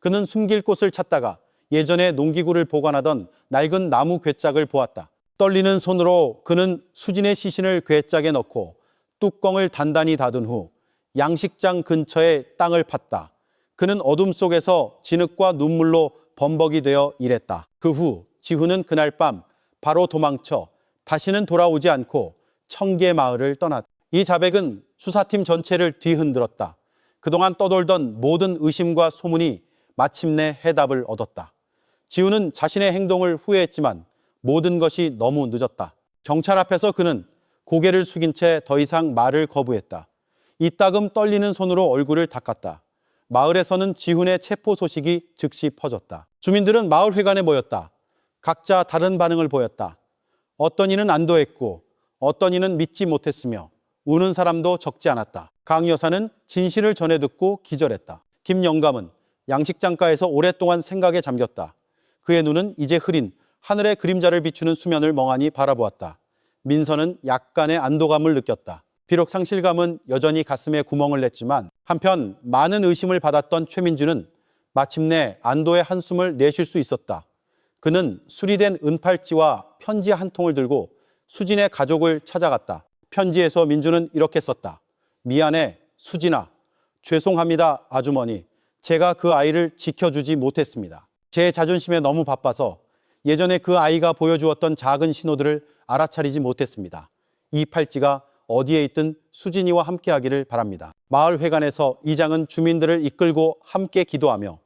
그는 숨길 곳을 찾다가 예전에 농기구를 보관하던 낡은 나무 괴짝을 보았다. 떨리는 손으로 그는 수진의 시신을 괴짝에 넣고 뚜껑을 단단히 닫은 후 양식장 근처에 땅을 팠다. 그는 어둠 속에서 진흙과 눈물로 범벅이 되어 일했다. 그 후 지훈은 그날 밤 바로 도망쳐 다시는 돌아오지 않고 청계마을을 떠났다. 이 자백은 수사팀 전체를 뒤흔들었다. 그동안 떠돌던 모든 의심과 소문이 마침내 해답을 얻었다. 지우는 자신의 행동을 후회했지만 모든 것이 너무 늦었다. 경찰 앞에서 그는 고개를 숙인 채 더 이상 말을 거부했다. 이따금 떨리는 손으로 얼굴을 닦았다. 마을에서는 지훈의 체포 소식이 즉시 퍼졌다. 주민들은 마을 회관에 모였다. 각자 다른 반응을 보였다. 어떤 이는 안도했고 어떤 이는 믿지 못했으며 우는 사람도 적지 않았다. 강 여사는 진실을 전해 듣고 기절했다. 김 영감은 양식장가에서 오랫동안 생각에 잠겼다. 그의 눈은 이제 흐린 하늘의 그림자를 비추는 수면을 멍하니 바라보았다. 민서는 약간의 안도감을 느꼈다. 비록 상실감은 여전히 가슴에 구멍을 냈지만 한편 많은 의심을 받았던 최민주는 마침내 안도의 한숨을 내쉴 수 있었다. 그는 수리된 은팔찌와 편지 한 통을 들고 수진의 가족을 찾아갔다. 편지에서 민주는 이렇게 썼다. 미안해, 수진아. 죄송합니다, 아주머니. 제가 그 아이를 지켜주지 못했습니다. 제 자존심에 너무 바빠서 예전에 그 아이가 보여주었던 작은 신호들을 알아차리지 못했습니다. 이 팔찌가 어디에 있든 수진이와 함께하기를 바랍니다. 마을 회관에서 이장은 주민들을 이끌고 함께 기도하며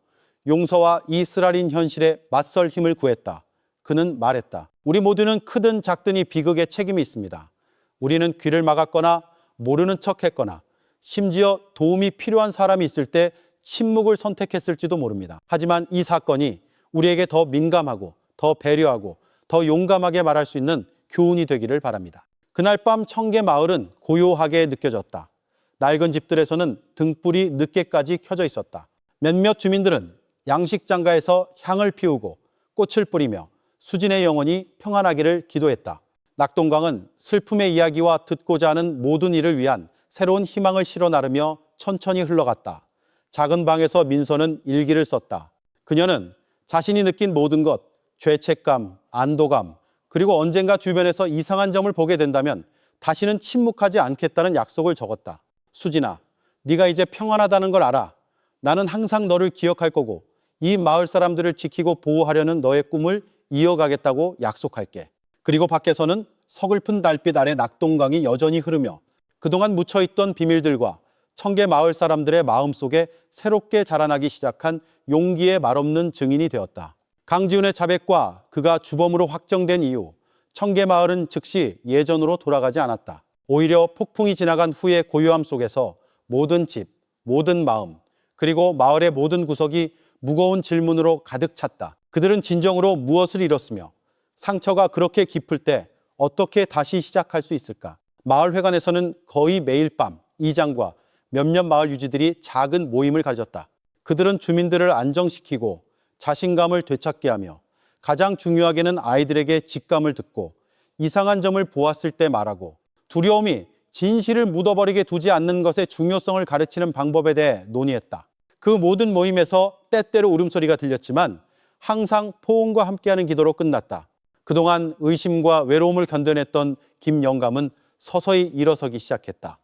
용서와 이 쓰라린 현실에 맞설 힘을 구했다. 그는 말했다. 우리 모두는 크든 작든 이 비극에 책임이 있습니다. 우리는 귀를 막았거나 모르는 척했거나 심지어 도움이 필요한 사람이 있을 때 침묵을 선택했을지도 모릅니다. 하지만 이 사건이 우리에게 더 민감하고 더 배려하고 더 용감하게 말할 수 있는 교훈이 되기를 바랍니다. 그날 밤 청계 마을은 고요하게 느껴졌다. 낡은 집들에서는 등불이 늦게까지 켜져 있었다. 몇몇 주민들은 양식장가에서 향을 피우고 꽃을 뿌리며 수진의 영혼이 평안하기를 기도했다. 낙동강은 슬픔의 이야기와 듣고자 하는 모든 이를 위한 새로운 희망을 실어 나르며 천천히 흘러갔다. 작은 방에서 민서는 일기를 썼다. 그녀는 자신이 느낀 모든 것, 죄책감, 안도감, 그리고 언젠가 주변에서 이상한 점을 보게 된다면 다시는 침묵하지 않겠다는 약속을 적었다. 수진아, 네가 이제 평안하다는 걸 알아. 나는 항상 너를 기억할 거고 이 마을 사람들을 지키고 보호하려는 너의 꿈을 이어가겠다고 약속할게. 그리고 밖에서는 서글픈 달빛 아래 낙동강이 여전히 흐르며 그동안 묻혀있던 비밀들과 청계 마을 사람들의 마음속에 새롭게 자라나기 시작한 용기의 말없는 증인이 되었다. 강지훈의 자백과 그가 주범으로 확정된 이후 청계 마을은 즉시 예전으로 돌아가지 않았다. 오히려 폭풍이 지나간 후의 고요함 속에서 모든 집, 모든 마음, 그리고 마을의 모든 구석이 무거운 질문으로 가득 찼다. 그들은 진정으로 무엇을 잃었으며 상처가 그렇게 깊을 때 어떻게 다시 시작할 수 있을까? 마을 회관에서는 거의 매일 밤 이장과 몇몇 마을 유지들이 작은 모임을 가졌다. 그들은 주민들을 안정시키고 자신감을 되찾게 하며 가장 중요하게는 아이들에게 직감을 듣고 이상한 점을 보았을 때 말하고 두려움이 진실을 묻어버리게 두지 않는 것의 중요성을 가르치는 방법에 대해 논의했다. 그 모든 모임에서 때때로 울음소리가 들렸지만 항상 포옹과 함께하는 기도로 끝났다. 그동안 의심과 외로움을 견뎌냈던 김 영감은 서서히 일어서기 시작했다.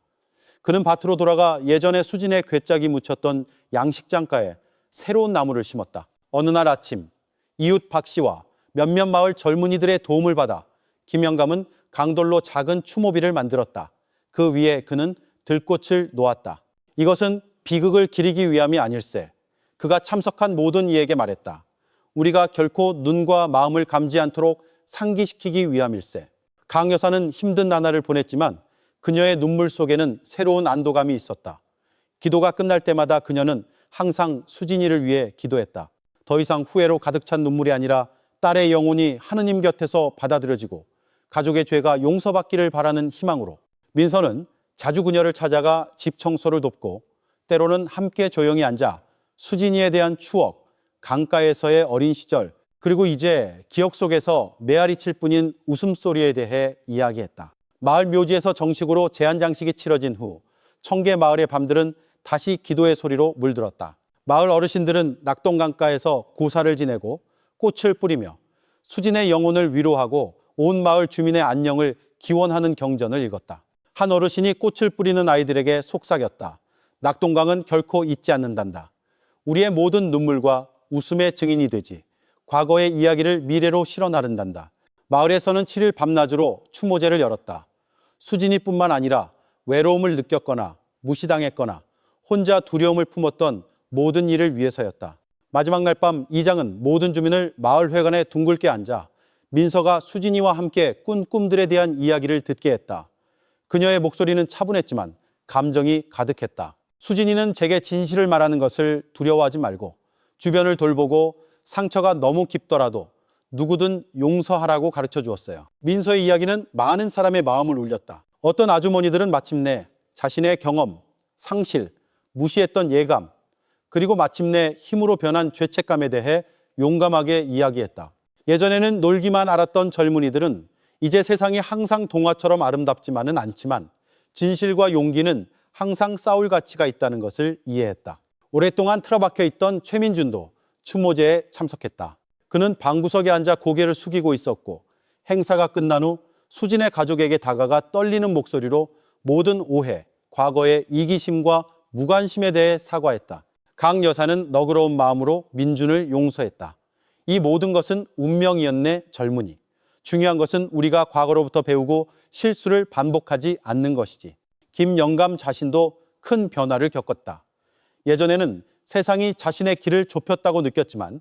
그는 밭으로 돌아가 예전에 수진의 괴짝이 묻혔던 양식장가에 새로운 나무를 심었다. 어느 날 아침 이웃 박 씨와 몇몇 마을 젊은이들의 도움을 받아 김 영감은 강돌로 작은 추모비를 만들었다. 그 위에 그는 들꽃을 놓았다. 이것은 비극을 기리기 위함이 아닐세. 그가 참석한 모든 이에게 말했다. 우리가 결코 눈과 마음을 감지 않도록 상기시키기 위함일세. 강 여사는 힘든 나날을 보냈지만 그녀의 눈물 속에는 새로운 안도감이 있었다. 기도가 끝날 때마다 그녀는 항상 수진이를 위해 기도했다. 더 이상 후회로 가득 찬 눈물이 아니라 딸의 영혼이 하느님 곁에서 받아들여지고 가족의 죄가 용서받기를 바라는 희망으로 민서는 자주 그녀를 찾아가 집 청소를 돕고 때로는 함께 조용히 앉아 수진이에 대한 추억, 강가에서의 어린 시절, 그리고 이제 기억 속에서 메아리칠 뿐인 웃음소리에 대해 이야기했다. 마을 묘지에서 정식으로 제한장식이 치러진 후 청계 마을의 밤들은 다시 기도의 소리로 물들었다. 마을 어르신들은 낙동강가에서 고사를 지내고 꽃을 뿌리며 수진의 영혼을 위로하고 온 마을 주민의 안녕을 기원하는 경전을 읽었다. 한 어르신이 꽃을 뿌리는 아이들에게 속삭였다. 낙동강은 결코 잊지 않는단다. 우리의 모든 눈물과 웃음의 증인이 되지 과거의 이야기를 미래로 실어 나른단다. 마을에서는 7일 밤낮으로 추모제를 열었다. 수진이뿐만 아니라 외로움을 느꼈거나 무시당했거나 혼자 두려움을 품었던 모든 일을 위해서였다. 마지막 날 밤 이장은 모든 주민을 마을 회관에 둥글게 앉아 민서가 수진이와 함께 꾼 꿈들에 대한 이야기를 듣게 했다. 그녀의 목소리는 차분했지만 감정이 가득했다. 수진이는 제게 진실을 말하는 것을 두려워하지 말고 주변을 돌보고 상처가 너무 깊더라도 누구든 용서하라고 가르쳐 주었어요. 민서의 이야기는 많은 사람의 마음을 울렸다. 어떤 아주머니들은 마침내 자신의 경험, 상실, 무시했던 예감, 그리고 마침내 힘으로 변한 죄책감에 대해 용감하게 이야기했다. 예전에는 놀기만 알았던 젊은이들은 이제 세상이 항상 동화처럼 아름답지만은 않지만 진실과 용기는 항상 싸울 가치가 있다는 것을 이해했다. 오랫동안 틀어박혀 있던 최민준도 추모제에 참석했다. 그는 방구석에 앉아 고개를 숙이고 있었고 행사가 끝난 후 수진의 가족에게 다가가 떨리는 목소리로 모든 오해, 과거의 이기심과 무관심에 대해 사과했다. 강 여사는 너그러운 마음으로 민준을 용서했다. 이 모든 것은 운명이었네, 젊은이. 중요한 것은 우리가 과거로부터 배우고 실수를 반복하지 않는 것이지. 김영감 자신도 큰 변화를 겪었다. 예전에는 세상이 자신의 길을 좁혔다고 느꼈지만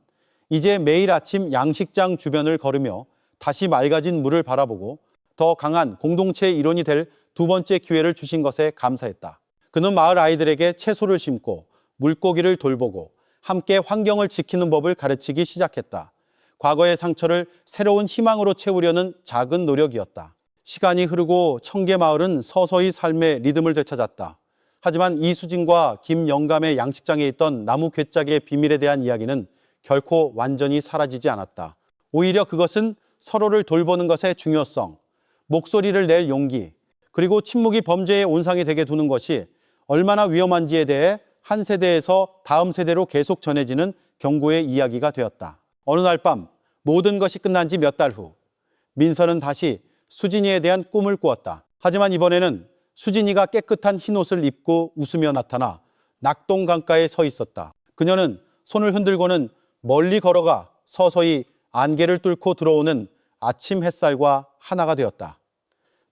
이제 매일 아침 양식장 주변을 걸으며 다시 맑아진 물을 바라보고 더 강한 공동체의 일원이 될 두 번째 기회를 주신 것에 감사했다. 그는 마을 아이들에게 채소를 심고 물고기를 돌보고 함께 환경을 지키는 법을 가르치기 시작했다. 과거의 상처를 새로운 희망으로 채우려는 작은 노력이었다. 시간이 흐르고 청계마을은 서서히 삶의 리듬을 되찾았다. 하지만 이수진과 김영감의 양식장에 있던 나무 괴짝의 비밀에 대한 이야기는 결코 완전히 사라지지 않았다. 오히려 그것은 서로를 돌보는 것의 중요성, 목소리를 낼 용기, 그리고 침묵이 범죄의 온상이 되게 두는 것이 얼마나 위험한지에 대해 한 세대에서 다음 세대로 계속 전해지는 경고의 이야기가 되었다. 어느 날 밤 모든 것이 끝난 지 몇 달 후 민서는 다시 수진이에 대한 꿈을 꾸었다. 하지만 이번에는 수진이가 깨끗한 흰옷을 입고 웃으며 나타나 낙동강가에 서 있었다. 그녀는 손을 흔들고는 멀리 걸어가 서서히 안개를 뚫고 들어오는 아침 햇살과 하나가 되었다.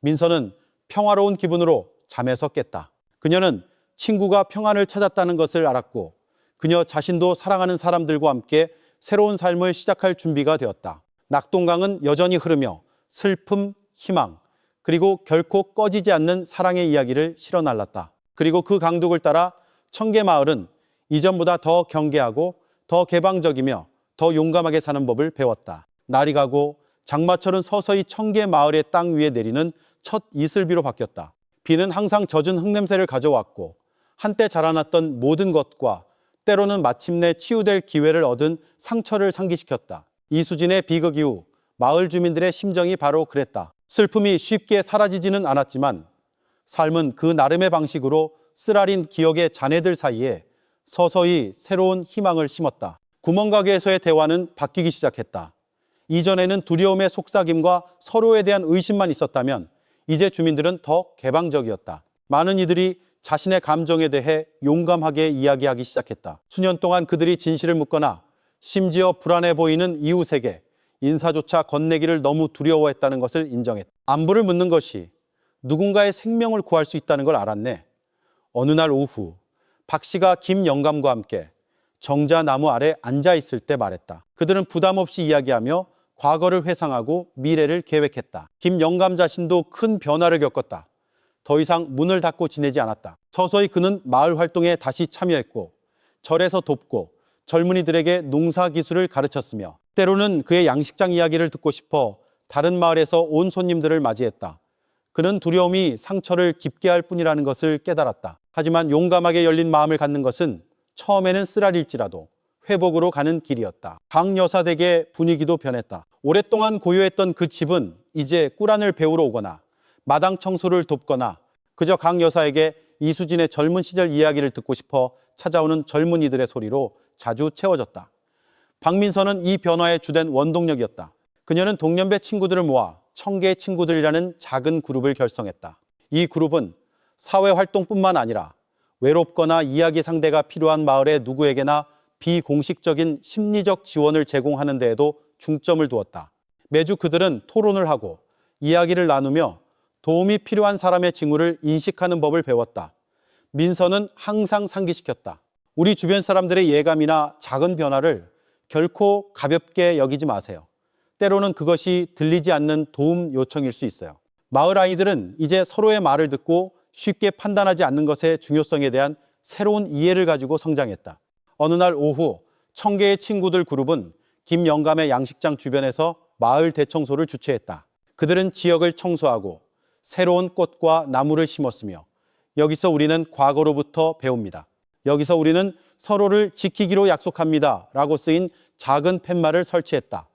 민서는 평화로운 기분으로 잠에서 깼다. 그녀는 친구가 평안을 찾았다는 것을 알았고 그녀 자신도 사랑하는 사람들과 함께 새로운 삶을 시작할 준비가 되었다. 낙동강은 여전히 흐르며 슬픔, 희망, 그리고 결코 꺼지지 않는 사랑의 이야기를 실어날랐다. 그리고 그 강둑을 따라 청계마을은 이전보다 더 경계하고 더 개방적이며 더 용감하게 사는 법을 배웠다. 날이 가고 장마철은 서서히 청계마을의 땅 위에 내리는 첫 이슬비로 바뀌었다. 비는 항상 젖은 흙냄새를 가져왔고 한때 자라났던 모든 것과 때로는 마침내 치유될 기회를 얻은 상처를 상기시켰다. 이수진의 비극 이후 마을 주민들의 심정이 바로 그랬다. 슬픔이 쉽게 사라지지는 않았지만 삶은 그 나름의 방식으로 쓰라린 기억의 잔해들 사이에 서서히 새로운 희망을 심었다. 구멍가게에서의 대화는 바뀌기 시작했다. 이전에는 두려움의 속삭임과 서로에 대한 의심만 있었다면 이제 주민들은 더 개방적이었다. 많은 이들이 자신의 감정에 대해 용감하게 이야기하기 시작했다. 수년 동안 그들이 진실을 묻거나 심지어 불안해 보이는 이웃에게 인사조차 건네기를 너무 두려워했다는 것을 인정했다. 안부를 묻는 것이 누군가의 생명을 구할 수 있다는 걸 알았네. 어느 날 오후 박 씨가 김영감과 함께 정자나무 아래 앉아 있을 때 말했다. 그들은 부담 없이 이야기하며 과거를 회상하고 미래를 계획했다. 김영감 자신도 큰 변화를 겪었다. 더 이상 문을 닫고 지내지 않았다. 서서히 그는 마을 활동에 다시 참여했고 절에서 돕고 젊은이들에게 농사 기술을 가르쳤으며 때로는 그의 양식장 이야기를 듣고 싶어 다른 마을에서 온 손님들을 맞이했다. 그는 두려움이 상처를 깊게 할 뿐이라는 것을 깨달았다. 하지만 용감하게 열린 마음을 갖는 것은 처음에는 쓰라릴지라도 회복으로 가는 길이었다. 강 여사 댁의 분위기도 변했다. 오랫동안 고요했던 그 집은 이제 꿀안을 배우러 오거나 마당 청소를 돕거나 그저 강 여사에게 이수진의 젊은 시절 이야기를 듣고 싶어 찾아오는 젊은이들의 소리로 자주 채워졌다. 박민서는 이 변화의 주된 원동력이었다. 그녀는 동년배 친구들을 모아 청계 친구들이라는 작은 그룹을 결성했다. 이 그룹은 사회활동뿐만 아니라 외롭거나 이야기 상대가 필요한 마을의 누구에게나 비공식적인 심리적 지원을 제공하는 데에도 중점을 두었다. 매주 그들은 토론을 하고 이야기를 나누며 도움이 필요한 사람의 징후를 인식하는 법을 배웠다. 민서는 항상 상기시켰다. 우리 주변 사람들의 예감이나 작은 변화를 결코 가볍게 여기지 마세요. 때로는 그것이 들리지 않는 도움 요청일 수 있어요. 마을 아이들은 이제 서로의 말을 듣고 쉽게 판단하지 않는 것의 중요성에 대한 새로운 이해를 가지고 성장했다. 어느 날 오후 1000개의 친구들 그룹은 김영감의 양식장 주변에서 마을 대청소를 주최했다. 그들은 지역을 청소하고 새로운 꽃과 나무를 심었으며 여기서 우리는 과거로부터 배웁니다. 여기서 우리는 서로를 지키기로 약속합니다. 라고 쓰인 작은 팻말을 설치했다.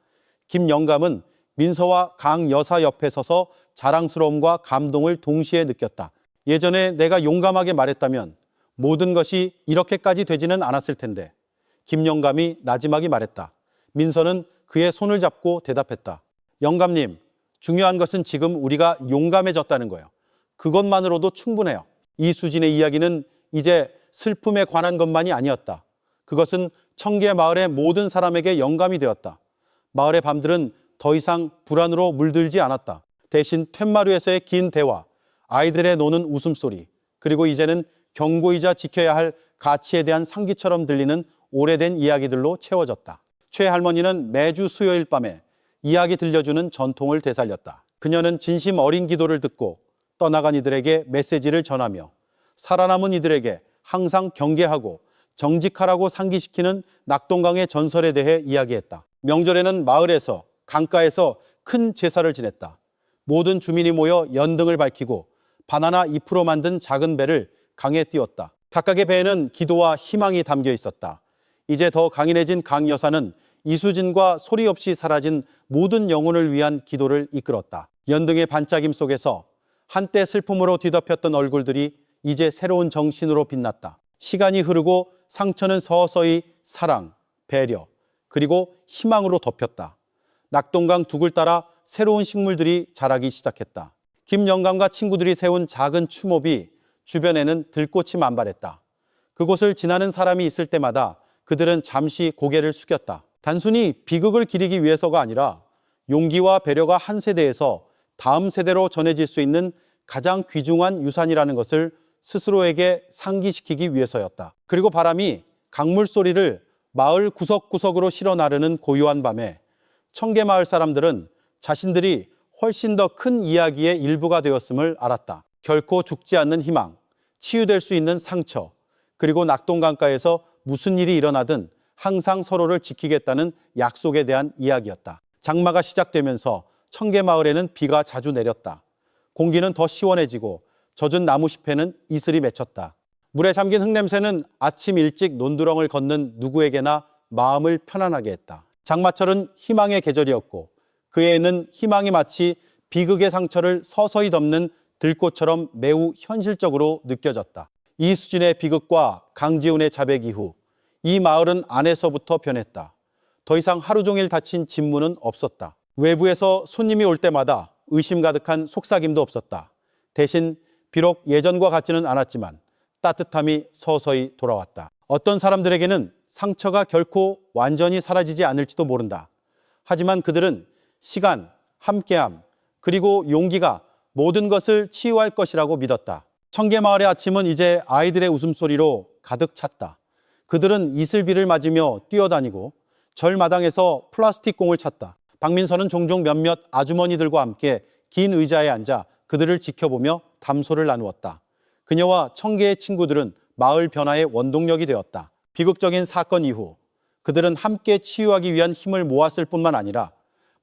김영감은 민서와 강 여사 옆에 서서 자랑스러움과 감동을 동시에 느꼈다. 예전에 내가 용감하게 말했다면 모든 것이 이렇게까지 되지는 않았을 텐데. 김영감이 나지막이 말했다. 민서는 그의 손을 잡고 대답했다. 영감님, 중요한 것은 지금 우리가 용감해졌다는 거예요. 그것만으로도 충분해요. 이 수진의 이야기는 이제 슬픔에 관한 것만이 아니었다. 그것은 청계 마을의 모든 사람에게 영감이 되었다. 마을의 밤들은 더 이상 불안으로 물들지 않았다. 대신 툇마루에서의 긴 대화, 아이들의 노는 웃음소리, 그리고 이제는 경고이자 지켜야 할 가치에 대한 상기처럼 들리는 오래된 이야기들로 채워졌다. 최 할머니는 매주 수요일 밤에 이야기 들려주는 전통을 되살렸다. 그녀는 진심 어린 기도를 듣고 떠나간 이들에게 메시지를 전하며 살아남은 이들에게 항상 경계하고 정직하라고 상기시키는 낙동강의 전설에 대해 이야기했다. 명절에는 마을에서 강가에서 큰 제사를 지냈다. 모든 주민이 모여 연등을 밝히고 바나나 잎으로 만든 작은 배를 강에 띄웠다. 각각의 배에는 기도와 희망이 담겨 있었다. 이제 더 강인해진 강 여사는 이수진과 소리 없이 사라진 모든 영혼을 위한 기도를 이끌었다. 연등의 반짝임 속에서 한때 슬픔으로 뒤덮였던 얼굴들이 이제 새로운 정신으로 빛났다. 시간이 흐르고 상처는 서서히 사랑, 배려, 그리고 희망으로 덮였다. 낙동강 둑을 따라 새로운 식물들이 자라기 시작했다. 김영감과 친구들이 세운 작은 추모비 주변에는 들꽃이 만발했다. 그곳을 지나는 사람이 있을 때마다 그들은 잠시 고개를 숙였다. 단순히 비극을 기리기 위해서가 아니라 용기와 배려가 한 세대에서 다음 세대로 전해질 수 있는 가장 귀중한 유산이라는 것을 스스로에게 상기시키기 위해서였다. 그리고 바람이 강물 소리를 마을 구석구석으로 실어 나르는 고요한 밤에 청계마을 사람들은 자신들이 훨씬 더 큰 이야기의 일부가 되었음을 알았다. 결코 죽지 않는 희망, 치유될 수 있는 상처, 그리고 낙동강가에서 무슨 일이 일어나든 항상 서로를 지키겠다는 약속에 대한 이야기였다. 장마가 시작되면서 청계마을에는 비가 자주 내렸다. 공기는 더 시원해지고 젖은 나무 잎에는 이슬이 맺혔다. 물에 잠긴 흙냄새는 아침 일찍 논두렁을 걷는 누구에게나 마음을 편안하게 했다. 장마철은 희망의 계절이었고 그해에는 희망이 마치 비극의 상처를 서서히 덮는 들꽃처럼 매우 현실적으로 느껴졌다. 이수진의 비극과 강지훈의 자백 이후 이 마을은 안에서부터 변했다. 더 이상 하루 종일 닫힌 집문은 없었다. 외부에서 손님이 올 때마다 의심 가득한 속삭임도 없었다. 대신 비록 예전과 같지는 않았지만 따뜻함이 서서히 돌아왔다. 어떤 사람들에게는 상처가 결코 완전히 사라지지 않을지도 모른다. 하지만 그들은 시간, 함께함, 그리고 용기가 모든 것을 치유할 것이라고 믿었다. 청계마을의 아침은 이제 아이들의 웃음소리로 가득 찼다. 그들은 이슬비를 맞으며 뛰어다니고 절마당에서 플라스틱 공을 찼다. 박민서는 종종 몇몇 아주머니들과 함께 긴 의자에 앉아 그들을 지켜보며 담소를 나누었다. 그녀와 청계의 친구들은 마을 변화의 원동력이 되었다. 비극적인 사건 이후 그들은 함께 치유하기 위한 힘을 모았을 뿐만 아니라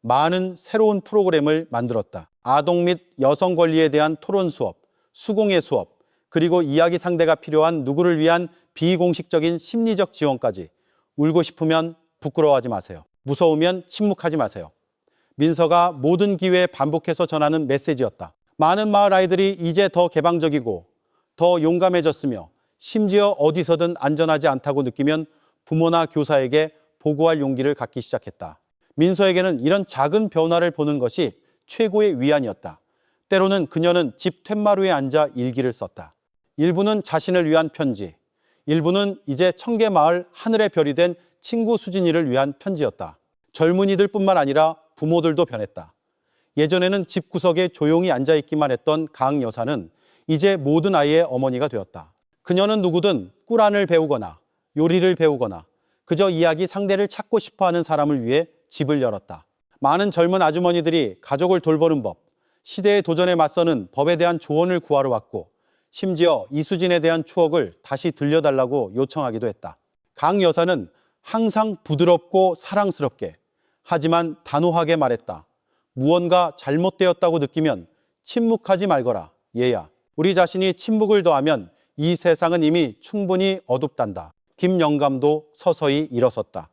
많은 새로운 프로그램을 만들었다. 아동 및 여성 권리에 대한 토론 수업, 수공예 수업, 그리고 이야기 상대가 필요한 누구를 위한 비공식적인 심리적 지원까지. 울고 싶으면 부끄러워하지 마세요. 무서우면 침묵하지 마세요. 민서가 모든 기회에 반복해서 전하는 메시지였다. 많은 마을 아이들이 이제 더 개방적이고 더 용감해졌으며 심지어 어디서든 안전하지 않다고 느끼면 부모나 교사에게 보고할 용기를 갖기 시작했다. 민서에게는 이런 작은 변화를 보는 것이 최고의 위안이었다. 때로는 그녀는 집 툇마루에 앉아 일기를 썼다. 일부는 자신을 위한 편지, 일부는 이제 청계마을 하늘의 별이 된 친구 수진이를 위한 편지였다. 젊은이들 뿐만 아니라 부모들도 변했다. 예전에는 집구석에 조용히 앉아있기만 했던 강 여사는 이제 모든 아이의 어머니가 되었다. 그녀는 누구든 꿀안을 배우거나 요리를 배우거나 그저 이야기 상대를 찾고 싶어하는 사람을 위해 집을 열었다. 많은 젊은 아주머니들이 가족을 돌보는 법, 시대의 도전에 맞서는 법에 대한 조언을 구하러 왔고 심지어 이수진에 대한 추억을 다시 들려달라고 요청하기도 했다. 강 여사는 항상 부드럽고 사랑스럽게 하지만 단호하게 말했다. 무언가 잘못되었다고 느끼면 침묵하지 말거라. 얘야. 우리 자신이 침묵을 더하면 이 세상은 이미 충분히 어둡단다. 김영감도 서서히 일어섰다.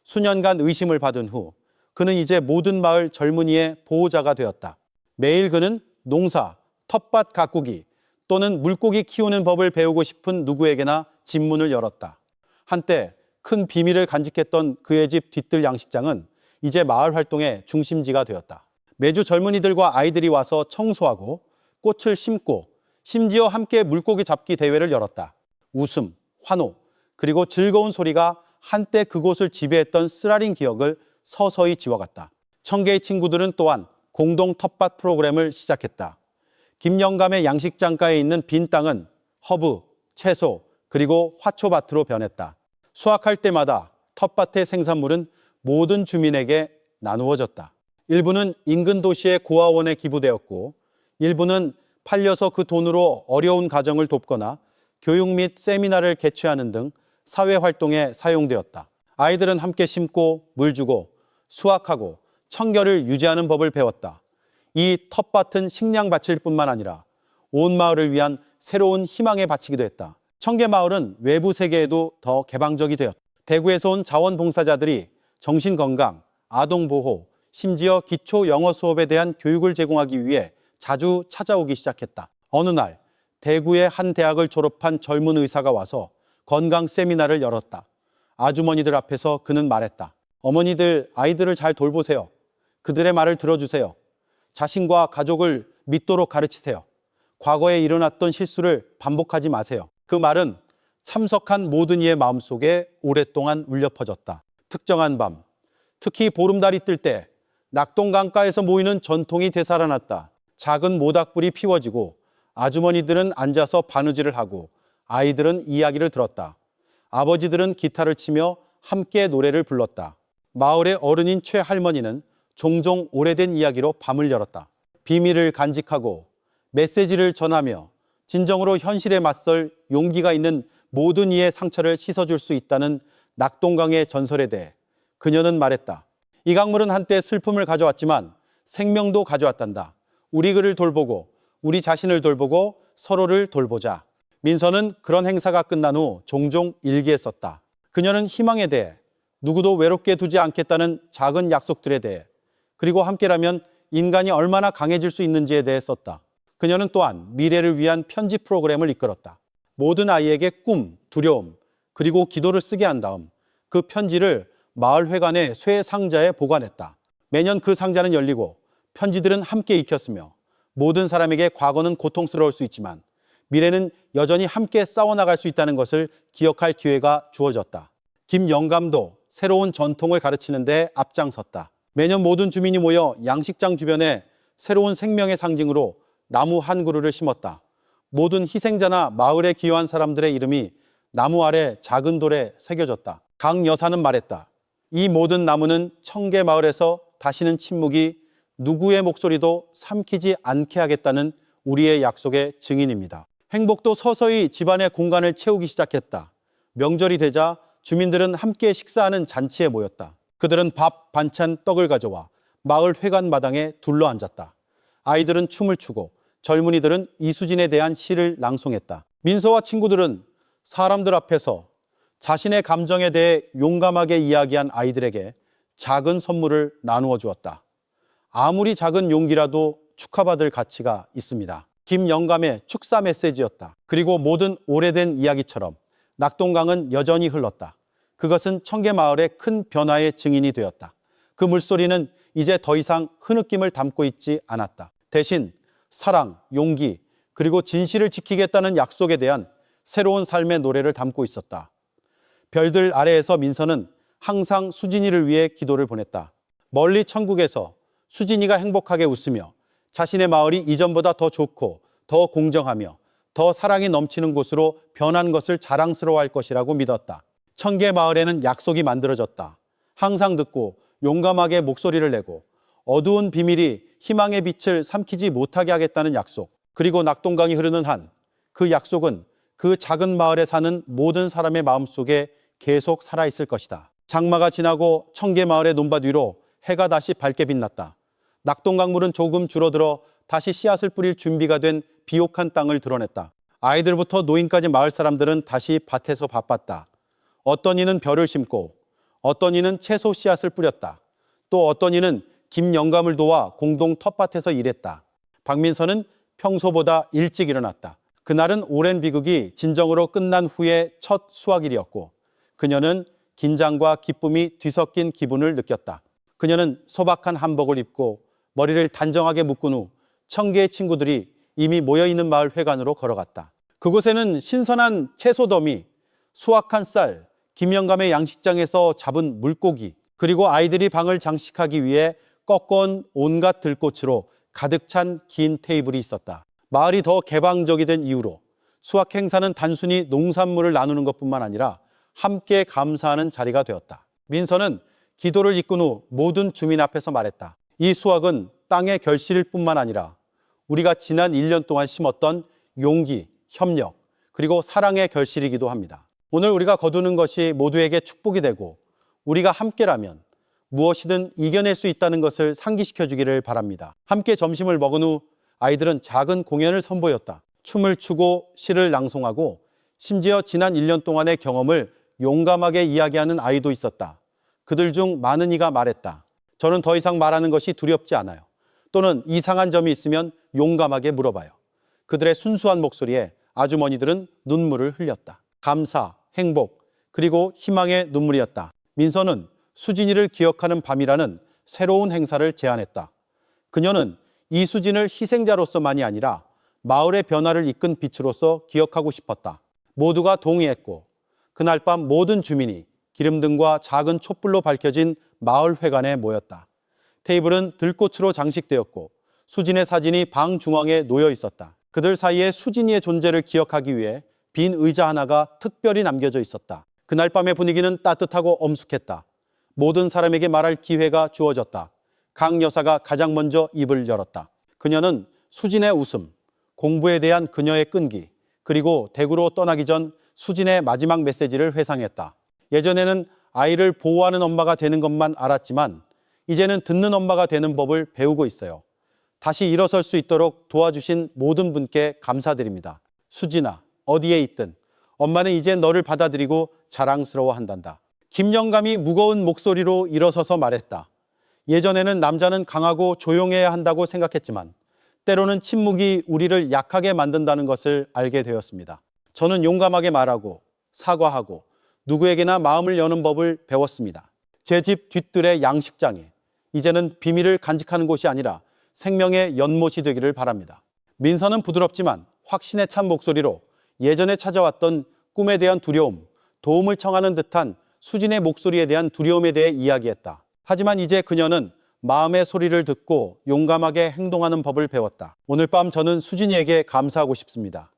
수년간 의심을 받은 후 그는 이제 모든 마을 젊은이의 보호자가 되었다. 매일 그는 농사, 텃밭 가꾸기 또는 물고기 키우는 법을 배우고 싶은 누구에게나 집문을 열었다. 한때 큰 비밀을 간직했던 그의 집 뒤뜰 양식장은 이제 마을 활동의 중심지가 되었다. 매주 젊은이들과 아이들이 와서 청소하고 꽃을 심고 심지어 함께 물고기 잡기 대회를 열었다. 웃음, 환호, 그리고 즐거운 소리가 한때 그곳을 지배했던 쓰라린 기억을 서서히 지워갔다. 청개의 친구들은 또한 공동 텃밭 프로그램을 시작했다. 김영감의 양식장가에 있는 빈 땅은 허브, 채소, 그리고 화초밭으로 변했다. 수확할 때마다 텃밭의 생산물은 모든 주민에게 나누어졌다. 일부는 인근 도시의 고아원에 기부되었고 일부는 팔려서 그 돈으로 어려운 가정을 돕거나 교육 및 세미나를 개최하는 등 사회활동에 사용되었다. 아이들은 함께 심고 물 주고 수확하고 청결을 유지하는 법을 배웠다. 이 텃밭은 식량밭일 뿐만 아니라 온 마을을 위한 새로운 희망의 밭이기도 했다. 청계마을은 외부 세계에도 더 개방적이 되었다. 대구에서 온 자원봉사자들이 정신건강, 아동보호, 심지어 기초 영어 수업에 대한 교육을 제공하기 위해 자주 찾아오기 시작했다. 어느 날 대구의 한 대학을 졸업한 젊은 의사가 와서 건강 세미나를 열었다. 아주머니들 앞에서 그는 말했다. 어머니들 아이들을 잘 돌보세요. 그들의 말을 들어주세요. 자신과 가족을 믿도록 가르치세요. 과거에 일어났던 실수를 반복하지 마세요. 그 말은 참석한 모든 이의 마음속에 오랫동안 울려 퍼졌다. 특정한 밤, 특히 보름달이 뜰 때 낙동강가에서 모이는 전통이 되살아났다. 작은 모닥불이 피워지고 아주머니들은 앉아서 바느질을 하고 아이들은 이야기를 들었다. 아버지들은 기타를 치며 함께 노래를 불렀다. 마을의 어른인 최할머니는 종종 오래된 이야기로 밤을 열었다. 비밀을 간직하고 메시지를 전하며 진정으로 현실에 맞설 용기가 있는 모든 이의 상처를 씻어줄 수 있다는 낙동강의 전설에 대해 그녀는 말했다. 이 강물은 한때 슬픔을 가져왔지만 생명도 가져왔단다. 우리 그를 돌보고 우리 자신을 돌보고 서로를 돌보자. 민서는 그런 행사가 끝난 후 종종 일기에 썼다. 그녀는 희망에 대해, 누구도 외롭게 두지 않겠다는 작은 약속들에 대해, 그리고 함께라면 인간이 얼마나 강해질 수 있는지에 대해 썼다. 그녀는 또한 미래를 위한 편지 프로그램을 이끌었다. 모든 아이에게 꿈, 두려움, 그리고 기도를 쓰게 한 다음 그 편지를 마을 회관의 쇠 상자에 보관했다. 매년 그 상자는 열리고 편지들은 함께 익혔으며 모든 사람에게 과거는 고통스러울 수 있지만 미래는 여전히 함께 싸워나갈 수 있다는 것을 기억할 기회가 주어졌다. 김영감도 새로운 전통을 가르치는 데 앞장섰다. 매년 모든 주민이 모여 양식장 주변에 새로운 생명의 상징으로 나무 한 그루를 심었다. 모든 희생자나 마을에 기여한 사람들의 이름이 나무 아래 작은 돌에 새겨졌다. 강 여사는 말했다. 이 모든 나무는 청계마을에서 다시는 침묵이 누구의 목소리도 삼키지 않게 하겠다는 우리의 약속의 증인입니다. 행복도 서서히 집안의 공간을 채우기 시작했다. 명절이 되자 주민들은 함께 식사하는 잔치에 모였다. 그들은 밥, 반찬, 떡을 가져와 마을 회관 마당에 둘러앉았다. 아이들은 춤을 추고 젊은이들은 이수진에 대한 시를 낭송했다. 민서와 친구들은 사람들 앞에서 자신의 감정에 대해 용감하게 이야기한 아이들에게 작은 선물을 나누어 주었다. 아무리 작은 용기라도 축하받을 가치가 있습니다. 김영감의 축사 메시지였다. 그리고 모든 오래된 이야기처럼 낙동강은 여전히 흘렀다. 그것은 청계마을의 큰 변화의 증인이 되었다. 그 물소리는 이제 더 이상 흐느낌을 담고 있지 않았다. 대신 사랑, 용기, 그리고 진실을 지키겠다는 약속에 대한 새로운 삶의 노래를 담고 있었다. 별들 아래에서 민서는 항상 수진이를 위해 기도를 보냈다. 멀리 천국에서 수진이가 행복하게 웃으며 자신의 마을이 이전보다 더 좋고 더 공정하며 더 사랑이 넘치는 곳으로 변한 것을 자랑스러워할 것이라고 믿었다. 청계 마을에는 약속이 만들어졌다. 항상 듣고 용감하게 목소리를 내고 어두운 비밀이 희망의 빛을 삼키지 못하게 하겠다는 약속. 그리고 낙동강이 흐르는 한 그 약속은 그 작은 마을에 사는 모든 사람의 마음속에 계속 살아있을 것이다. 장마가 지나고 청계 마을의 논밭 위로 해가 다시 밝게 빛났다. 낙동강물은 조금 줄어들어 다시 씨앗을 뿌릴 준비가 된 비옥한 땅을 드러냈다. 아이들부터 노인까지 마을 사람들은 다시 밭에서 바빴다. 어떤 이는 벼를 심고 어떤 이는 채소 씨앗을 뿌렸다. 또 어떤 이는 김 영감을 도와 공동 텃밭에서 일했다. 박민선은 평소보다 일찍 일어났다. 그날은 오랜 비극이 진정으로 끝난 후의 첫 수학일이었고 그녀는 긴장과 기쁨이 뒤섞인 기분을 느꼈다. 그녀는 소박한 한복을 입고 머리를 단정하게 묶은 후 청계의 친구들이 이미 모여있는 마을 회관으로 걸어갔다. 그곳에는 신선한 채소 더미, 수확한 쌀, 김영감의 양식장에서 잡은 물고기, 그리고 아이들이 방을 장식하기 위해 꺾어온 온갖 들꽃으로 가득 찬 긴 테이블이 있었다. 마을이 더 개방적이 된 이후로 수확 행사는 단순히 농산물을 나누는 것뿐만 아니라 함께 감사하는 자리가 되었다. 민서는 기도를 이끈 후 모든 주민 앞에서 말했다. 이 수확은 땅의 결실일 뿐만 아니라 우리가 지난 1년 동안 심었던 용기, 협력, 그리고 사랑의 결실이기도 합니다. 오늘 우리가 거두는 것이 모두에게 축복이 되고 우리가 함께라면 무엇이든 이겨낼 수 있다는 것을 상기시켜 주기를 바랍니다. 함께 점심을 먹은 후 아이들은 작은 공연을 선보였다. 춤을 추고 시를 낭송하고 심지어 지난 1년 동안의 경험을 용감하게 이야기하는 아이도 있었다. 그들 중 많은 이가 말했다. 저는 더 이상 말하는 것이 두렵지 않아요. 또는 이상한 점이 있으면 용감하게 물어봐요. 그들의 순수한 목소리에 아주머니들은 눈물을 흘렸다. 감사, 행복, 그리고 희망의 눈물이었다. 민서는 수진이를 기억하는 밤이라는 새로운 행사를 제안했다. 그녀는 이수진을 희생자로서만이 아니라 마을의 변화를 이끈 빛으로서 기억하고 싶었다. 모두가 동의했고 그날 밤 모든 주민이 기름등과 작은 촛불로 밝혀진 마을 회관에 모였다. 테이블은 들꽃으로 장식되었고 수진의 사진이 방 중앙에 놓여 있었다. 그들 사이에 수진이의 존재를 기억하기 위해 빈 의자 하나가 특별히 남겨져 있었다. 그날 밤의 분위기는 따뜻하고 엄숙했다. 모든 사람에게 말할 기회가 주어졌다. 강 여사가 가장 먼저 입을 열었다. 그녀는 수진의 웃음, 공부에 대한 그녀의 끈기, 그리고 대구로 떠나기 전 수진의 마지막 메시지를 회상했다. 예전에는 아이를 보호하는 엄마가 되는 것만 알았지만 이제는 듣는 엄마가 되는 법을 배우고 있어요. 다시 일어설 수 있도록 도와주신 모든 분께 감사드립니다. 수진아, 어디에 있든 엄마는 이제 너를 받아들이고 자랑스러워한단다. 김영감이 무거운 목소리로 일어서서 말했다. 예전에는 남자는 강하고 조용해야 한다고 생각했지만 때로는 침묵이 우리를 약하게 만든다는 것을 알게 되었습니다. 저는 용감하게 말하고 사과하고 누구에게나 마음을 여는 법을 배웠습니다. 제 집 뒤뜰의 양식장에 이제는 비밀을 간직하는 곳이 아니라 생명의 연못이 되기를 바랍니다. 민서는 부드럽지만 확신에 찬 목소리로 예전에 찾아왔던 꿈에 대한 두려움, 도움을 청하는 듯한 수진의 목소리에 대한 두려움에 대해 이야기했다. 하지만 이제 그녀는 마음의 소리를 듣고 용감하게 행동하는 법을 배웠다. 오늘 밤 저는 수진이에게 감사하고 싶습니다.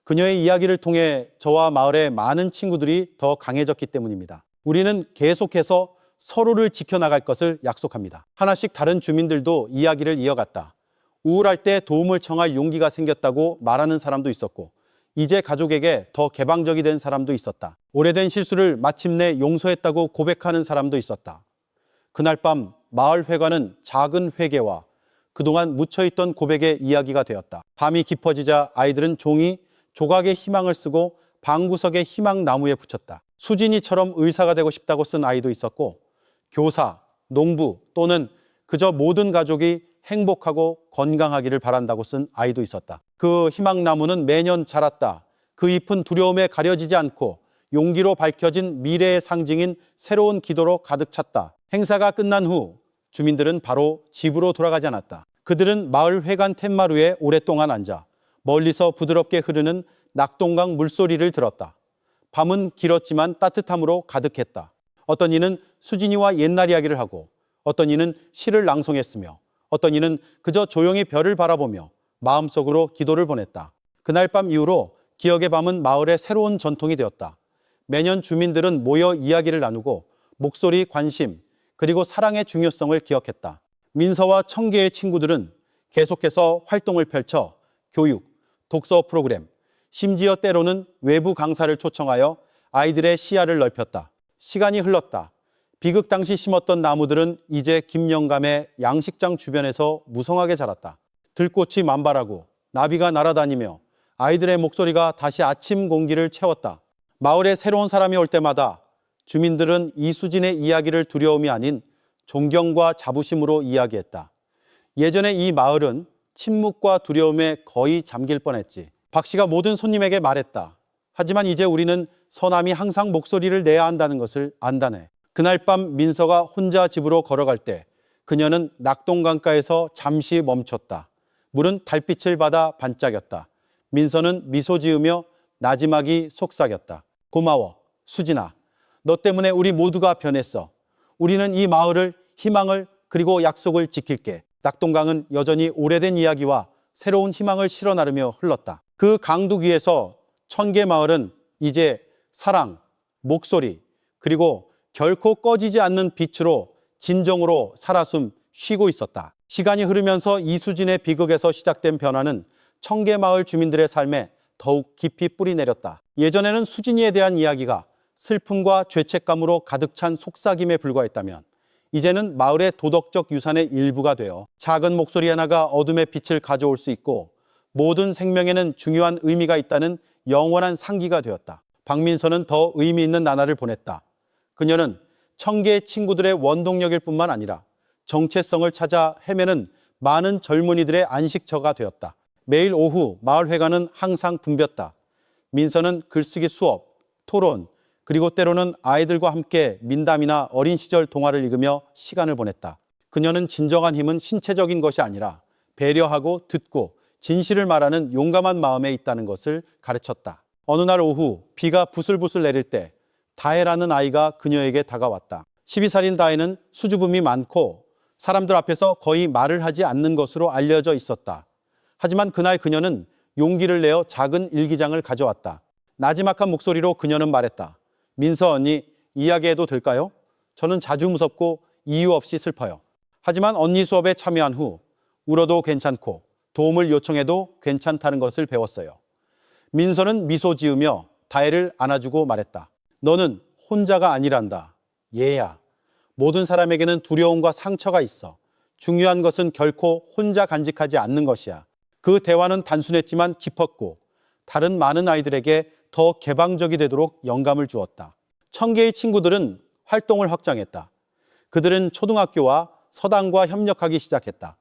그녀의 이야기를 통해 저와 마을의 많은 친구들이 더 강해졌기 때문입니다. 우리는 계속해서 서로를 지켜나갈 것을 약속합니다. 하나씩 다른 주민들도 이야기를 이어갔다. 우울할 때 도움을 청할 용기가 생겼다고 말하는 사람도 있었고 이제 가족에게 더 개방적이 된 사람도 있었다. 오래된 실수를 마침내 용서했다고 고백하는 사람도 있었다. 그날 밤 마을 회관은 작은 회개와 그동안 묻혀있던 고백의 이야기가 되었다. 밤이 깊어지자 아이들은 종이 조각의 희망을 쓰고 방구석의 희망나무에 붙였다. 수진이처럼 의사가 되고 싶다고 쓴 아이도 있었고 교사, 농부 또는 그저 모든 가족이 행복하고 건강하기를 바란다고 쓴 아이도 있었다. 그 희망나무는 매년 자랐다. 그 잎은 두려움에 가려지지 않고 용기로 밝혀진 미래의 상징인 새로운 기도로 가득 찼다. 행사가 끝난 후 주민들은 바로 집으로 돌아가지 않았다. 그들은 마을 회관 툇마루에 오랫동안 앉아 멀리서 부드럽게 흐르는 낙동강 물소리를 들었다. 밤은 길었지만 따뜻함으로 가득했다. 어떤 이는 수진이와 옛날 이야기를 하고 어떤 이는 시를 낭송했으며 어떤 이는 그저 조용히 별을 바라보며 마음속으로 기도를 보냈다. 그날 밤 이후로 기억의 밤은 마을의 새로운 전통이 되었다. 매년 주민들은 모여 이야기를 나누고 목소리, 관심, 그리고 사랑의 중요성을 기억했다. 민서와 청계의 친구들은 계속해서 활동을 펼쳐 교육, 독서 프로그램, 심지어 때로는 외부 강사를 초청하여 아이들의 시야를 넓혔다. 시간이 흘렀다. 비극 당시 심었던 나무들은 이제 김영감의 양식장 주변에서 무성하게 자랐다. 들꽃이 만발하고 나비가 날아다니며 아이들의 목소리가 다시 아침 공기를 채웠다. 마을에 새로운 사람이 올 때마다 주민들은 이수진의 이야기를 두려움이 아닌 존경과 자부심으로 이야기했다. 예전에 이 마을은 침묵과 두려움에 거의 잠길 뻔했지. 박 씨가 모든 손님에게 말했다. 하지만 이제 우리는 서남이 항상 목소리를 내야 한다는 것을 안다네. 그날 밤 민서가 혼자 집으로 걸어갈 때 그녀는 낙동강가에서 잠시 멈췄다. 물은 달빛을 받아 반짝였다. 민서는 미소 지으며 나지막이 속삭였다. 고마워, 수진아. 너 때문에 우리 모두가 변했어. 우리는 이 마을을, 희망을, 그리고 약속을 지킬게. 낙동강은 여전히 오래된 이야기와 새로운 희망을 실어 나르며 흘렀다. 그 강둑 위에서 청계마을은 이제 사랑, 목소리, 그리고 결코 꺼지지 않는 빛으로 진정으로 살아숨 쉬고 있었다. 시간이 흐르면서 이수진의 비극에서 시작된 변화는 청계마을 주민들의 삶에 더욱 깊이 뿌리 내렸다. 예전에는 수진이에 대한 이야기가 슬픔과 죄책감으로 가득 찬 속삭임에 불과했다면 이제는 마을의 도덕적 유산의 일부가 되어 작은 목소리 하나가 어둠의 빛을 가져올 수 있고 모든 생명에는 중요한 의미가 있다는 영원한 상기가 되었다. 박민서는 더 의미 있는 나날을 보냈다. 그녀는 청계의 친구들의 원동력일 뿐만 아니라 정체성을 찾아 헤매는 많은 젊은이들의 안식처가 되었다. 매일 오후 마을회관은 항상 붐볐다. 민서는 글쓰기 수업, 토론, 그리고 때로는 아이들과 함께 민담이나 어린 시절 동화를 읽으며 시간을 보냈다. 그녀는 진정한 힘은 신체적인 것이 아니라 배려하고 듣고 진실을 말하는 용감한 마음에 있다는 것을 가르쳤다. 어느 날 오후 비가 부슬부슬 내릴 때 다혜라는 아이가 그녀에게 다가왔다. 12살인 다혜는 수줍음이 많고 사람들 앞에서 거의 말을 하지 않는 것으로 알려져 있었다. 하지만 그날 그녀는 용기를 내어 작은 일기장을 가져왔다. 나지막한 목소리로 그녀는 말했다. 민서 언니, 이야기해도 될까요? 저는 자주 무섭고 이유 없이 슬퍼요. 하지만 언니 수업에 참여한 후 울어도 괜찮고 도움을 요청해도 괜찮다는 것을 배웠어요. 민서는 미소 지으며 다혜를 안아주고 말했다. 너는 혼자가 아니란다. 얘야. 모든 사람에게는 두려움과 상처가 있어. 중요한 것은 결코 혼자 간직하지 않는 것이야. 그 대화는 단순했지만 깊었고 다른 많은 아이들에게 더 개방적이 되도록 영감을 주었다. 청계의 친구들은 활동을 확장했다. 그들은 초등학교와 서당과 협력하기 시작했다.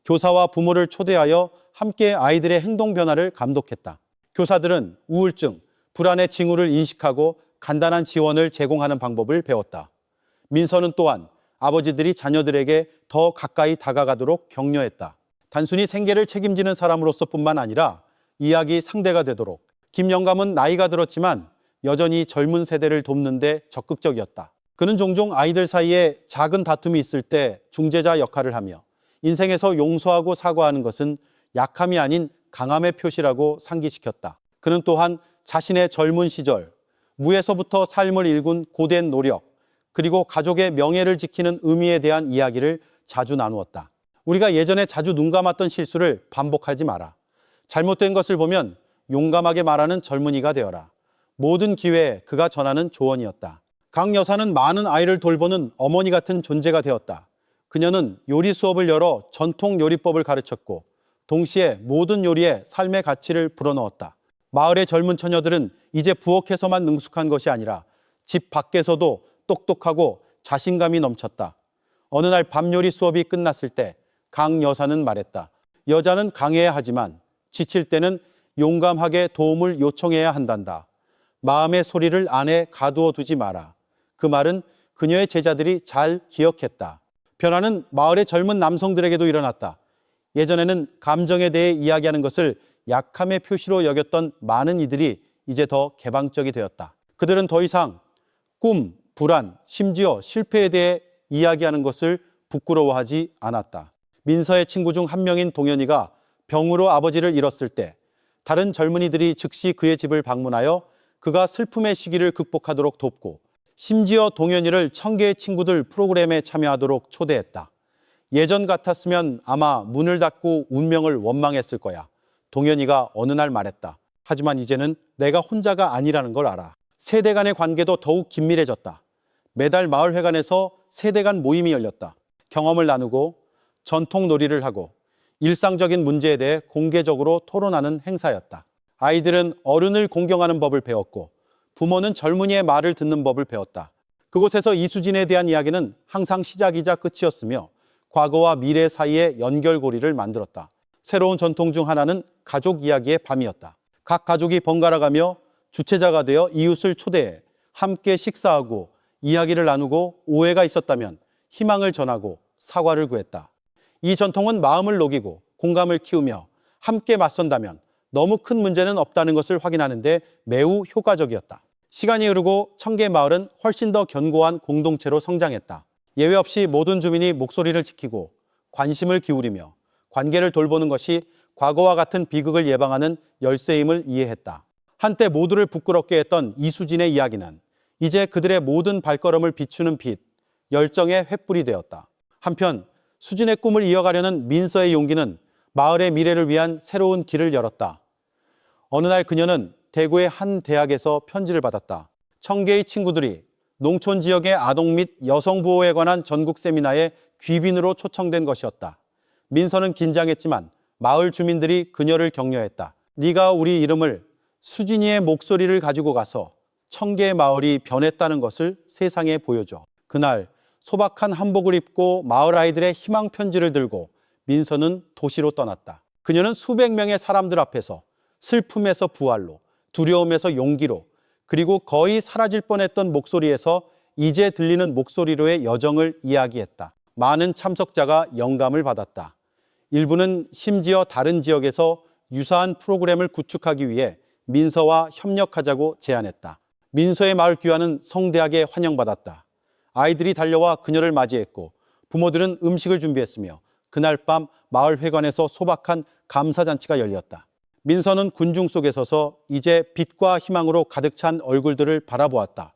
교사와 부모를 초대하여 함께 아이들의 행동 변화를 감독했다. 교사들은 우울증, 불안의 징후를 인식하고 간단한 지원을 제공하는 방법을 배웠다. 민서는 또한 아버지들이 자녀들에게 더 가까이 다가가도록 격려했다. 단순히 생계를 책임지는 사람으로서 뿐만 아니라 이야기 상대가 되도록. 김영감은 나이가 들었지만 여전히 젊은 세대를 돕는 데 적극적이었다. 그는 종종 아이들 사이에 작은 다툼이 있을 때 중재자 역할을 하며 인생에서 용서하고 사과하는 것은 약함이 아닌 강함의 표시라고 상기시켰다. 그는 또한 자신의 젊은 시절, 무에서부터 삶을 일군 고된 노력, 그리고 가족의 명예를 지키는 의미에 대한 이야기를 자주 나누었다. 우리가 예전에 자주 눈 감았던 실수를 반복하지 마라. 잘못된 것을 보면 용감하게 말하는 젊은이가 되어라. 모든 기회에 그가 전하는 조언이었다. 강 여사는 많은 아이를 돌보는 어머니 같은 존재가 되었다. 그녀는 요리 수업을 열어 전통 요리법을 가르쳤고 동시에 모든 요리에 삶의 가치를 불어넣었다. 마을의 젊은 처녀들은 이제 부엌에서만 능숙한 것이 아니라 집 밖에서도 똑똑하고 자신감이 넘쳤다. 어느 날 밤 요리 수업이 끝났을 때 강 여사는 말했다. 여자는 강해야 하지만 지칠 때는 용감하게 도움을 요청해야 한단다. 마음의 소리를 안에 가두어 두지 마라. 그 말은 그녀의 제자들이 잘 기억했다. 변화는 마을의 젊은 남성들에게도 일어났다. 예전에는 감정에 대해 이야기하는 것을 약함의 표시로 여겼던 많은 이들이 이제 더 개방적이 되었다. 그들은 더 이상 꿈, 불안, 심지어 실패에 대해 이야기하는 것을 부끄러워하지 않았다. 민서의 친구 중 한 명인 동현이가 병으로 아버지를 잃었을 때 다른 젊은이들이 즉시 그의 집을 방문하여 그가 슬픔의 시기를 극복하도록 돕고 심지어 동현이를 청계의 친구들 프로그램에 참여하도록 초대했다. 예전 같았으면 아마 문을 닫고 운명을 원망했을 거야. 동현이가 어느 날 말했다. 하지만 이제는 내가 혼자가 아니라는 걸 알아. 세대 간의 관계도 더욱 긴밀해졌다. 매달 마을회관에서 세대 간 모임이 열렸다. 경험을 나누고 전통 놀이를 하고 일상적인 문제에 대해 공개적으로 토론하는 행사였다. 아이들은 어른을 공경하는 법을 배웠고 부모는 젊은이의 말을 듣는 법을 배웠다. 그곳에서 이수진에 대한 이야기는 항상 시작이자 끝이었으며 과거와 미래 사이의 연결고리를 만들었다. 새로운 전통 중 하나는 가족 이야기의 밤이었다. 각 가족이 번갈아가며 주최자가 되어 이웃을 초대해 함께 식사하고 이야기를 나누고 오해가 있었다면 희망을 전하고 사과를 구했다. 이 전통은 마음을 녹이고 공감을 키우며 함께 맞선다면 너무 큰 문제는 없다는 것을 확인하는데 매우 효과적이었다. 시간이 흐르고 청계마을은 훨씬 더 견고한 공동체로 성장했다. 예외 없이 모든 주민이 목소리를 지키고 관심을 기울이며 관계를 돌보는 것이 과거와 같은 비극을 예방하는 열쇠임을 이해했다. 한때 모두를 부끄럽게 했던 이수진의 이야기는 이제 그들의 모든 발걸음을 비추는 빛, 열정의 횃불이 되었다. 한편 수진의 꿈을 이어가려는 민서의 용기는 마을의 미래를 위한 새로운 길을 열었다. 어느 날 그녀는 대구의 한 대학에서 편지를 받았다. 청계의 친구들이 농촌 지역의 아동 및 여성 보호에 관한 전국 세미나에 귀빈으로 초청된 것이었다. 민서는 긴장했지만 마을 주민들이 그녀를 격려했다. 네가 우리 이름을 수진이의 목소리를 가지고 가서 청계 마을이 변했다는 것을 세상에 보여줘. 그날 소박한 한복을 입고 마을 아이들의 희망 편지를 들고 민서는 도시로 떠났다. 그녀는 수백 명의 사람들 앞에서 슬픔에서 부활로, 두려움에서 용기로, 그리고 거의 사라질 뻔했던 목소리에서 이제 들리는 목소리로의 여정을 이야기했다. 많은 참석자가 영감을 받았다. 일부는 심지어 다른 지역에서 유사한 프로그램을 구축하기 위해 민서와 협력하자고 제안했다. 민서의 마을 귀환은 성대하게 환영받았다. 아이들이 달려와 그녀를 맞이했고 부모들은 음식을 준비했으며 그날 밤 마을 회관에서 소박한 감사잔치가 열렸다. 민서는 군중 속에 서서 이제 빛과 희망으로 가득 찬 얼굴들을 바라보았다.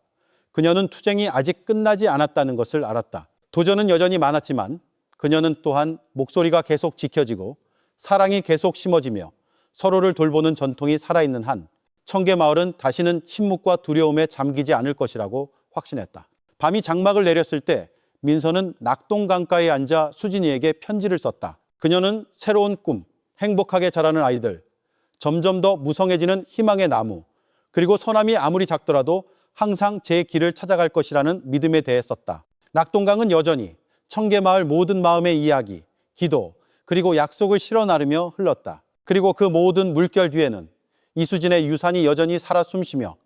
그녀는 투쟁이 아직 끝나지 않았다는 것을 알았다. 도전은 여전히 많았지만 그녀는 또한 목소리가 계속 지켜지고 사랑이 계속 심어지며 서로를 돌보는 전통이 살아있는 한 청계마을은 다시는 침묵과 두려움에 잠기지 않을 것이라고 확신했다. 밤이 장막을 내렸을 때 민서는 낙동강가에 앉아 수진이에게 편지를 썼다. 그녀는 새로운 꿈, 행복하게 자라는 아이들, 점점 더 무성해지는 희망의 나무, 그리고 서남이 아무리 작더라도 항상 제 길을 찾아갈 것이라는 믿음에 대해 썼다. 낙동강은 여전히 청계마을 모든 마음의 이야기, 기도, 그리고 약속을 실어 나르며 흘렀다. 그리고 그 모든 물결 뒤에는 이수진의 유산이 여전히 살아 숨쉬며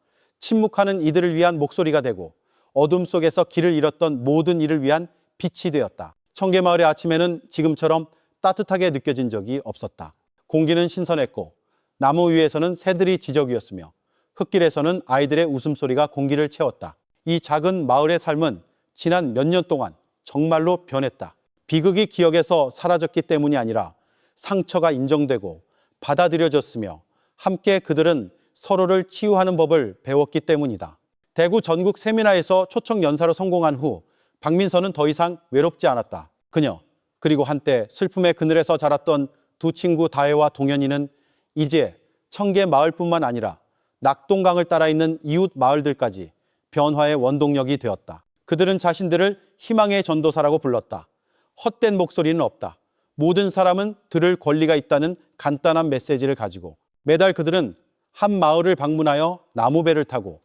침묵하는 이들을 위한 목소리가 되고 어둠 속에서 길을 잃었던 모든 이를 위한 빛이 되었다. 청계마을의 아침에는 지금처럼 따뜻하게 느껴진 적이 없었다. 공기는 신선했고 나무 위에서는 새들이 지저귀었으며 흙길에서는 아이들의 웃음소리가 공기를 채웠다. 이 작은 마을의 삶은 지난 몇 년 동안 정말로 변했다. 비극이 기억에서 사라졌기 때문이 아니라 상처가 인정되고 받아들여졌으며 함께 그들은 서로를 치유하는 법을 배웠기 때문이다. 대구 전국 세미나에서 초청 연사로 성공한 후 박민서는 더 이상 외롭지 않았다. 그녀, 그리고 한때 슬픔의 그늘에서 자랐던 두 친구 다혜와 동현이는 이제 청계 마을뿐만 아니라 낙동강을 따라 있는 이웃 마을들까지 변화의 원동력이 되었다. 그들은 자신들을 희망의 전도사라고 불렀다. 헛된 목소리는 없다. 모든 사람은 들을 권리가 있다는 간단한 메시지를 가지고 매달 그들은 한 마을을 방문하여 나무배를 타고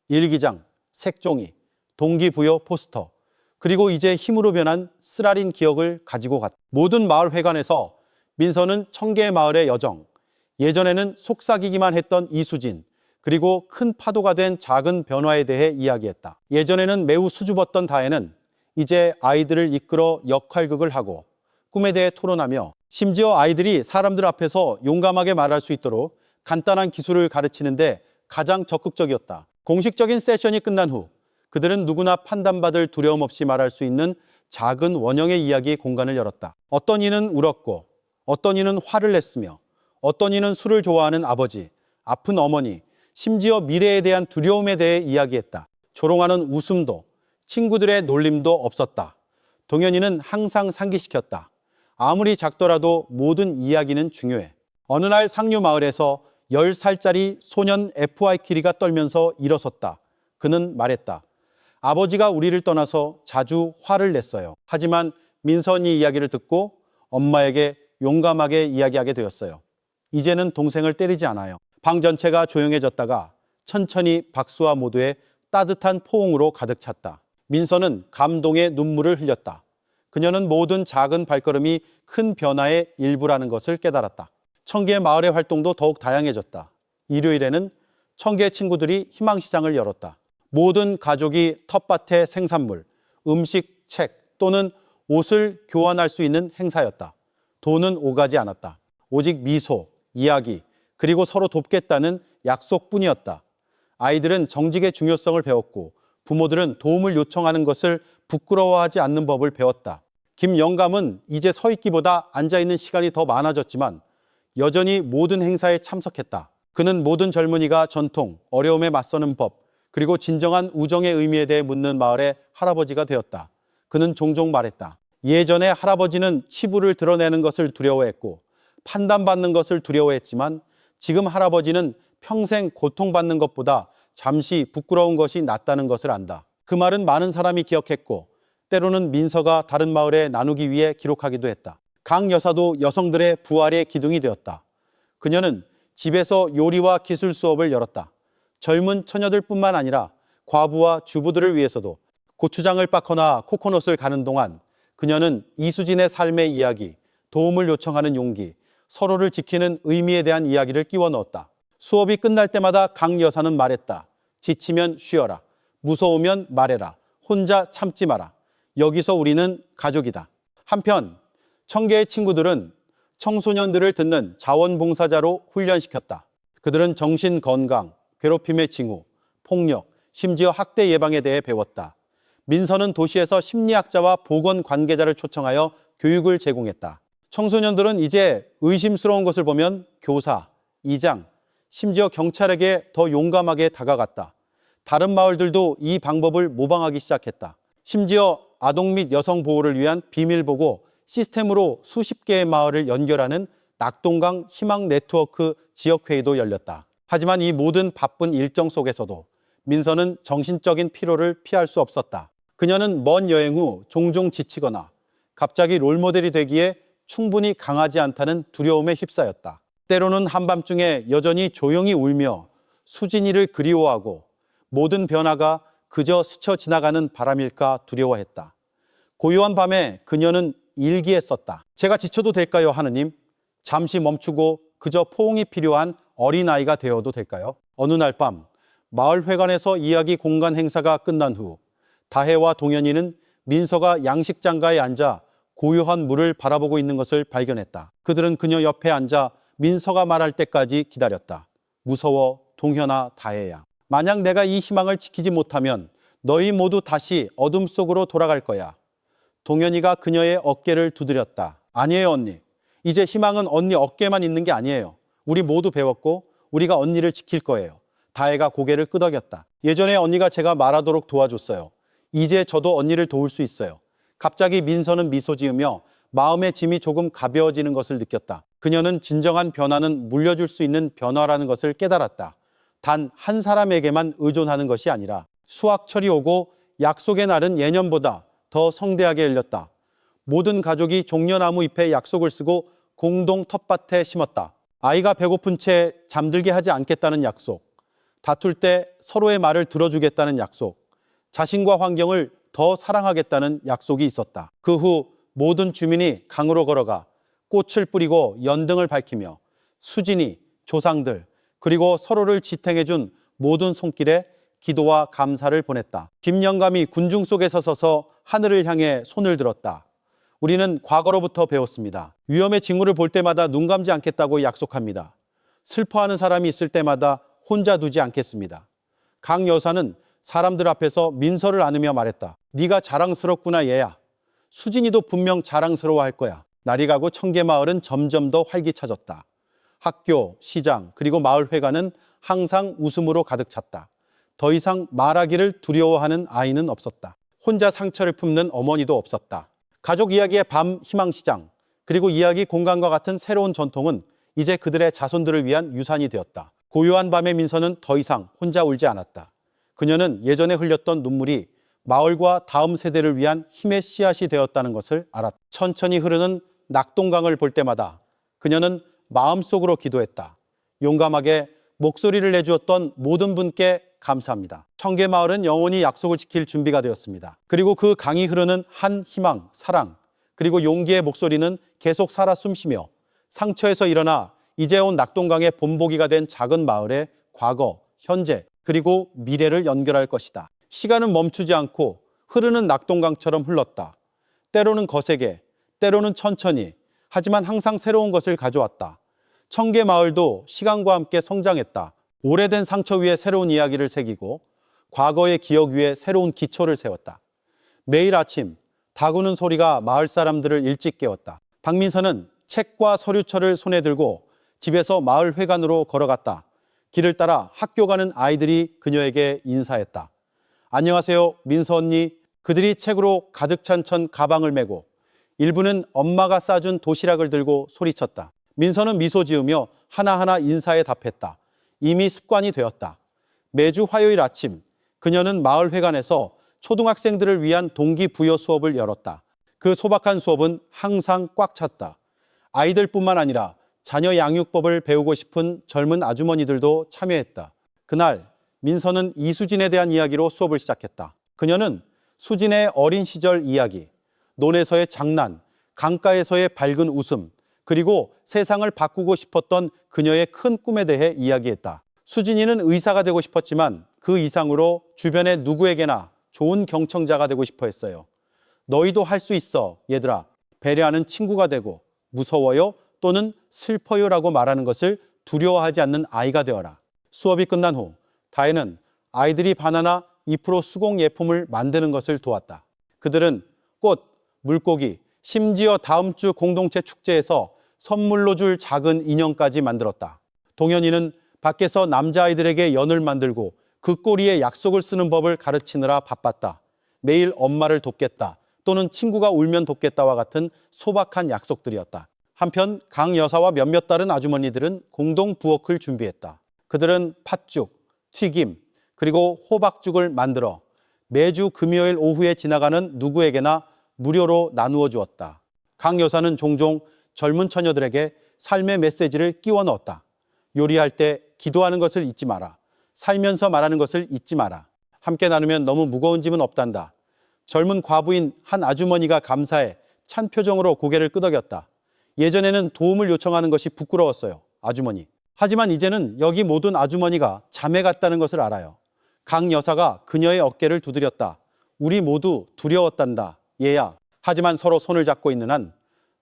일기장, 색종이, 동기부여 포스터, 그리고 이제 힘으로 변한 쓰라린 기억을 가지고 갔다. 모든 마을 회관에서 민서는 청계 마을의 여정, 예전에는 속삭이기만 했던 이수진, 그리고 큰 파도가 된 작은 변화에 대해 이야기했다. 예전에는 매우 수줍었던 다혜는 이제 아이들을 이끌어 역할극을 하고 꿈에 대해 토론하며 심지어 아이들이 사람들 앞에서 용감하게 말할 수 있도록 간단한 기술을 가르치는데 가장 적극적이었다. 공식적인 세션이 끝난 후 그들은 누구나 판단받을 두려움 없이 말할 수 있는 작은 원형의 이야기 공간을 열었다. 어떤 이는 울었고 어떤 이는 화를 냈으며 어떤 이는 술을 좋아하는 아버지, 아픈 어머니, 심지어 미래에 대한 두려움에 대해 이야기했다. 조롱하는 웃음도, 친구들의 놀림도 없었다. 동현이는 항상 상기시켰다. 아무리 작더라도 모든 이야기는 중요해. 어느 날 상류 마을에서 10살짜리 소년 FY 키리가 떨면서 일어섰다. 그는 말했다. 아버지가 우리를 떠나서 자주 화를 냈어요. 하지만 민선이 이야기를 듣고 엄마에게 용감하게 이야기하게 되었어요. 이제는 동생을 때리지 않아요. 방 전체가 조용해졌다가 천천히 박수와 모두의 따뜻한 포옹으로 가득 찼다. 민선은 감동의 눈물을 흘렸다. 그녀는 모든 작은 발걸음이 큰 변화의 일부라는 것을 깨달았다. 청계 마을의 활동도 더욱 다양해졌다. 일요일에는 청계 친구들이 희망시장을 열었다. 모든 가족이 텃밭의 생산물, 음식, 책 또는 옷을 교환할 수 있는 행사였다. 돈은 오가지 않았다. 오직 미소, 이야기, 그리고 서로 돕겠다는 약속뿐이었다. 아이들은 정직의 중요성을 배웠고 부모들은 도움을 요청하는 것을 부끄러워하지 않는 법을 배웠다. 김영감은 이제 서 있기보다 앉아있는 시간이 더 많아졌지만 여전히 모든 행사에 참석했다. 그는 모든 젊은이가 전통, 어려움에 맞서는 법, 그리고 진정한 우정의 의미에 대해 묻는 마을의 할아버지가 되었다. 그는 종종 말했다. 예전에 할아버지는 치부를 드러내는 것을 두려워했고 판단받는 것을 두려워했지만 지금 할아버지는 평생 고통받는 것보다 잠시 부끄러운 것이 낫다는 것을 안다. 그 말은 많은 사람이 기억했고 때로는 민서가 다른 마을에 나누기 위해 기록하기도 했다. 강 여사도 여성들의 부활의 기둥이 되었다. 그녀는 집에서 요리와 기술 수업을 열었다. 젊은 처녀들뿐만 아니라 과부와 주부들을 위해서도 고추장을 빻거나 코코넛을 가는 동안 그녀는 이수진의 삶의 이야기, 도움을 요청하는 용기, 서로를 지키는 의미에 대한 이야기를 끼워 넣었다. 수업이 끝날 때마다 강 여사는 말했다. 지치면 쉬어라. 무서우면 말해라. 혼자 참지 마라. 여기서 우리는 가족이다. 한편 청계의 친구들은 청소년들을 듣는 자원봉사자로 훈련시켰다. 그들은 정신건강, 괴롭힘의 징후, 폭력, 심지어 학대 예방에 대해 배웠다. 민서는 도시에서 심리학자와 보건 관계자를 초청하여 교육을 제공했다. 청소년들은 이제 의심스러운 것을 보면 교사, 이장, 심지어 경찰에게 더 용감하게 다가갔다. 다른 마을들도 이 방법을 모방하기 시작했다. 심지어 아동 및 여성 보호를 위한 비밀보고 시스템으로 수십 개의 마을을 연결하는 낙동강 희망 네트워크 지역회의도 열렸다. 하지만 이 모든 바쁜 일정 속에서도 민서는 정신적인 피로를 피할 수 없었다. 그녀는 먼 여행 후 종종 지치거나 갑자기 롤모델이 되기에 충분히 강하지 않다는 두려움에 휩싸였다. 때로는 한밤중에 여전히 조용히 울며 수진이를 그리워하고 모든 변화가 그저 스쳐 지나가는 바람일까 두려워했다. 고요한 밤에 그녀는 일기에 썼다. 제가 지쳐도 될까요, 하느님? 잠시 멈추고 그저 포옹이 필요한 어린아이가 되어도 될까요? 어느 날 밤 마을 회관에서 이야기 공간 행사가 끝난 후 다혜와 동현이는 민서가 양식장가에 앉아 고요한 물을 바라보고 있는 것을 발견했다. 그들은 그녀 옆에 앉아 민서가 말할 때까지 기다렸다. 무서워, 동현아, 다혜야. 만약 내가 이 희망을 지키지 못하면 너희 모두 다시 어둠 속으로 돌아갈 거야. 동현이가 그녀의 어깨를 두드렸다. 아니에요, 언니. 이제 희망은 언니 어깨만 있는 게 아니에요. 우리 모두 배웠고 우리가 언니를 지킬 거예요. 다혜가 고개를 끄덕였다. 예전에 언니가 제가 말하도록 도와줬어요. 이제 저도 언니를 도울 수 있어요. 갑자기 민서는 미소 지으며 마음의 짐이 조금 가벼워지는 것을 느꼈다. 그녀는 진정한 변화는 물려줄 수 있는 변화라는 것을 깨달았다. 단 한 사람에게만 의존하는 것이 아니라 수확철이 오고 약속의 날은 예년보다 더 성대하게 열렸다. 모든 가족이 종려나무 잎에 약속을 쓰고 공동 텃밭에 심었다. 아이가 배고픈 채 잠들게 하지 않겠다는 약속, 다툴 때 서로의 말을 들어주겠다는 약속, 자신과 환경을 더 사랑하겠다는 약속이 있었다. 그 후 모든 주민이 강으로 걸어가 꽃을 뿌리고 연등을 밝히며 수진이, 조상들, 그리고 서로를 지탱해준 모든 손길에 기도와 감사를 보냈다. 김영감이 군중 속에 서서 하늘을 향해 손을 들었다. 우리는 과거로부터 배웠습니다. 위험의 징후를 볼 때마다 눈 감지 않겠다고 약속합니다. 슬퍼하는 사람이 있을 때마다 혼자 두지 않겠습니다. 강 여사는 사람들 앞에서 민서를 안으며 말했다. 네가 자랑스럽구나 얘야. 수진이도 분명 자랑스러워할 거야. 날이 가고 청계마을은 점점 더 활기차졌다. 학교, 시장, 그리고 마을회관은 항상 웃음으로 가득 찼다. 더 이상 말하기를 두려워하는 아이는 없었다. 혼자 상처를 품는 어머니도 없었다. 가족 이야기의 밤 희망시장, 그리고 이야기 공간과 같은 새로운 전통은 이제 그들의 자손들을 위한 유산이 되었다. 고요한 밤의 민서는 더 이상 혼자 울지 않았다. 그녀는 예전에 흘렸던 눈물이 마을과 다음 세대를 위한 힘의 씨앗이 되었다는 것을 알았다. 천천히 흐르는 낙동강을 볼 때마다 그녀는 마음속으로 기도했다. 용감하게 목소리를 내주었던 모든 분께 감사합니다. 청계마을은 영원히 약속을 지킬 준비가 되었습니다. 그리고 그 강이 흐르는 한 희망, 사랑, 그리고 용기의 목소리는 계속 살아 숨쉬며 상처에서 일어나 이제 온 낙동강의 본보기가 된 작은 마을의 과거, 현재, 그리고 미래를 연결할 것이다. 시간은 멈추지 않고 흐르는 낙동강처럼 흘렀다. 때로는 거세게, 때로는 천천히, 하지만 항상 새로운 것을 가져왔다. 청계마을도 시간과 함께 성장했다. 오래된 상처 위에 새로운 이야기를 새기고 과거의 기억 위에 새로운 기초를 세웠다. 매일 아침 다구는 소리가 마을 사람들을 일찍 깨웠다. 박민서는 책과 서류철을 손에 들고 집에서 마을 회관으로 걸어갔다. 길을 따라 학교 가는 아이들이 그녀에게 인사했다. 안녕하세요, 민서 언니. 그들이 책으로 가득 찬 가방을 메고 일부는 엄마가 싸준 도시락을 들고 소리쳤다. 민서는 미소 지으며 하나하나 인사에 답했다. 이미 습관이 되었다. 매주 화요일 아침 그녀는 마을 회관에서 초등학생들을 위한 동기부여 수업을 열었다. 그 소박한 수업은 항상 꽉 찼다. 아이들뿐만 아니라 자녀 양육법을 배우고 싶은 젊은 아주머니들도 참여했다. 그날 민서는 이수진에 대한 이야기로 수업을 시작했다. 그녀는 수진의 어린 시절 이야기, 논에서의 장난, 강가에서의 밝은 웃음, 그리고 세상을 바꾸고 싶었던 그녀의 큰 꿈에 대해 이야기했다. 수진이는 의사가 되고 싶었지만 그 이상으로 주변의 누구에게나 좋은 경청자가 되고 싶어 했어요. 너희도 할 수 있어, 얘들아. 배려하는 친구가 되고 무서워요 또는 슬퍼요라고 말하는 것을 두려워하지 않는 아이가 되어라. 수업이 끝난 후 다혜는 아이들이 바나나 잎으로 수공 예품을 만드는 것을 도왔다. 그들은 꽃, 물고기, 심지어 다음 주 공동체 축제에서 선물로 줄 작은 인형까지 만들었다. 동현이는 밖에서 남자아이들에게 연을 만들고 그 꼬리에 약속을 쓰는 법을 가르치느라 바빴다. 매일 엄마를 돕겠다 또는 친구가 울면 돕겠다와 같은 소박한 약속들이었다. 한편 강 여사와 몇몇 다른 아주머니들은 공동 부엌을 준비했다. 그들은 팥죽, 튀김, 그리고 호박죽을 만들어 매주 금요일 오후에 지나가는 누구에게나 무료로 나누어 주었다. 강 여사는 종종 젊은 처녀들에게 삶의 메시지를 끼워 넣었다. 요리할 때 기도하는 것을 잊지 마라. 살면서 말하는 것을 잊지 마라. 함께 나누면 너무 무거운 짐은 없단다. 젊은 과부인 한 아주머니가 감사해 찬 표정으로 고개를 끄덕였다. 예전에는 도움을 요청하는 것이 부끄러웠어요, 아주머니. 하지만 이제는 여기 모든 아주머니가 자매 같다는 것을 알아요. 강 여사가 그녀의 어깨를 두드렸다. 우리 모두 두려웠단다, 얘야. 하지만 서로 손을 잡고 있는 한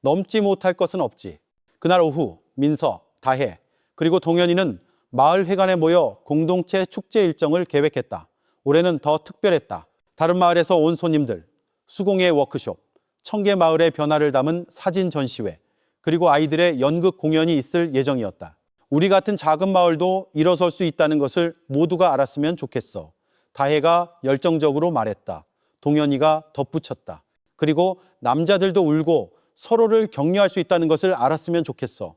넘지 못할 것은 없지. 그날 오후 민서, 다혜, 그리고 동현이는 마을 회관에 모여 공동체 축제 일정을 계획했다. 올해는 더 특별했다. 다른 마을에서 온 손님들, 수공예 워크숍, 청계마을의 변화를 담은 사진 전시회, 그리고 아이들의 연극 공연이 있을 예정이었다. 우리 같은 작은 마을도 일어설 수 있다는 것을 모두가 알았으면 좋겠어. 다혜가 열정적으로 말했다. 동현이가 덧붙였다. 그리고 남자들도 울고 서로를 격려할 수 있다는 것을 알았으면 좋겠어.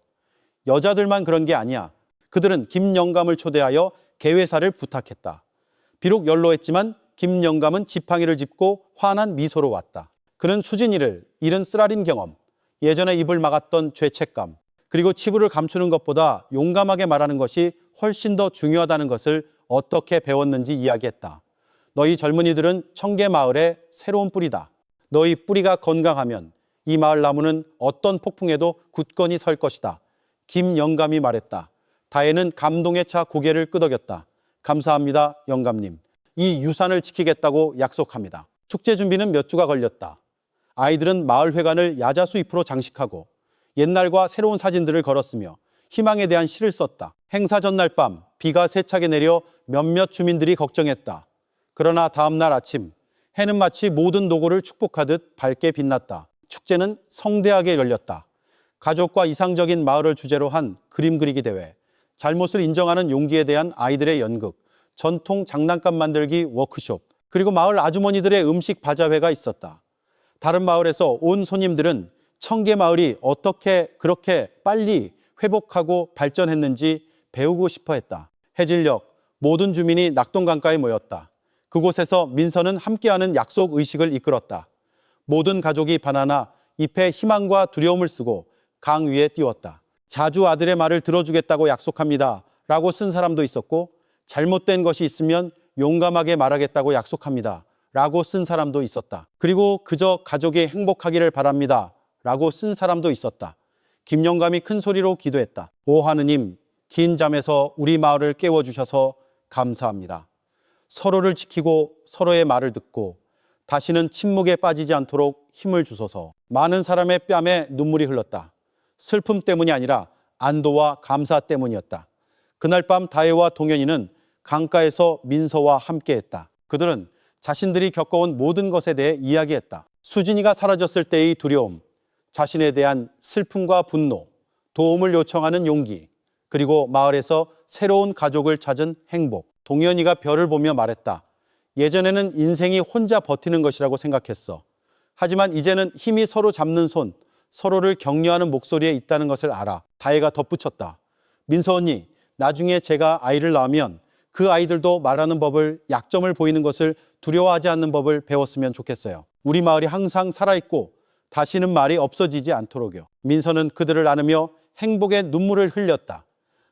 여자들만 그런 게 아니야. 그들은 김영감을 초대하여 개회사를 부탁했다. 비록 연로했지만 김영감은 지팡이를 짚고 환한 미소로 왔다. 그는 수진이를 잃은 쓰라린 경험, 예전에 입을 막았던 죄책감, 그리고 치부를 감추는 것보다 용감하게 말하는 것이 훨씬 더 중요하다는 것을 어떻게 배웠는지 이야기했다. 너희 젊은이들은 청계마을의 새로운 뿌리다. 너희 뿌리가 건강하면 이 마을 나무는 어떤 폭풍에도 굳건히 설 것이다. 김영감이 말했다. 다혜는 감동에 차 고개를 끄덕였다. 감사합니다, 영감님. 이 유산을 지키겠다고 약속합니다. 축제 준비는 몇 주가 걸렸다. 아이들은 마을 회관을 야자수 잎으로 장식하고 옛날과 새로운 사진들을 걸었으며 희망에 대한 시를 썼다. 행사 전날 밤 비가 세차게 내려 몇몇 주민들이 걱정했다. 그러나 다음 날 아침 해는 마치 모든 노고를 축복하듯 밝게 빛났다. 축제는 성대하게 열렸다. 가족과 이상적인 마을을 주제로 한 그림 그리기 대회, 잘못을 인정하는 용기에 대한 아이들의 연극, 전통 장난감 만들기 워크숍, 그리고 마을 아주머니들의 음식 바자회가 있었다. 다른 마을에서 온 손님들은 청계마을이 어떻게 그렇게 빨리 회복하고 발전했는지 배우고 싶어 했다. 해질녘 모든 주민이 낙동강가에 모였다. 그곳에서 민서는 함께하는 약속 의식을 이끌었다. 모든 가족이 바나나 잎에 희망과 두려움을 쓰고 강 위에 띄웠다. 자주 아들의 말을 들어주겠다고 약속합니다 라고 쓴 사람도 있었고, 잘못된 것이 있으면 용감하게 말하겠다고 약속합니다 라고 쓴 사람도 있었다. 그리고 그저 가족이 행복하기를 바랍니다 라고 쓴 사람도 있었다. 김영감이 큰 소리로 기도했다. 오 하느님, 긴 잠에서 우리 마을을 깨워주셔서 감사합니다. 서로를 지키고 서로의 말을 듣고 다시는 침묵에 빠지지 않도록 힘을 주소서. 많은 사람의 뺨에 눈물이 흘렀다. 슬픔 때문이 아니라 안도와 감사 때문이었다. 그날 밤 다혜와 동현이는 강가에서 민서와 함께했다. 그들은 자신들이 겪어온 모든 것에 대해 이야기했다. 수진이가 사라졌을 때의 두려움, 자신에 대한 슬픔과 분노, 도움을 요청하는 용기, 그리고 마을에서 새로운 가족을 찾은 행복. 동현이가 별을 보며 말했다. 예전에는 인생이 혼자 버티는 것이라고 생각했어. 하지만 이제는 힘이 서로 잡는 손, 서로를 격려하는 목소리에 있다는 것을 알아. 다혜가 덧붙였다. 민서 언니, 나중에 제가 아이를 낳으면 그 아이들도 말하는 법을, 약점을 보이는 것을 두려워하지 않는 법을 배웠으면 좋겠어요. 우리 마을이 항상 살아있고 다시는 말이 없어지지 않도록요. 민서는 그들을 안으며 행복의 눈물을 흘렸다.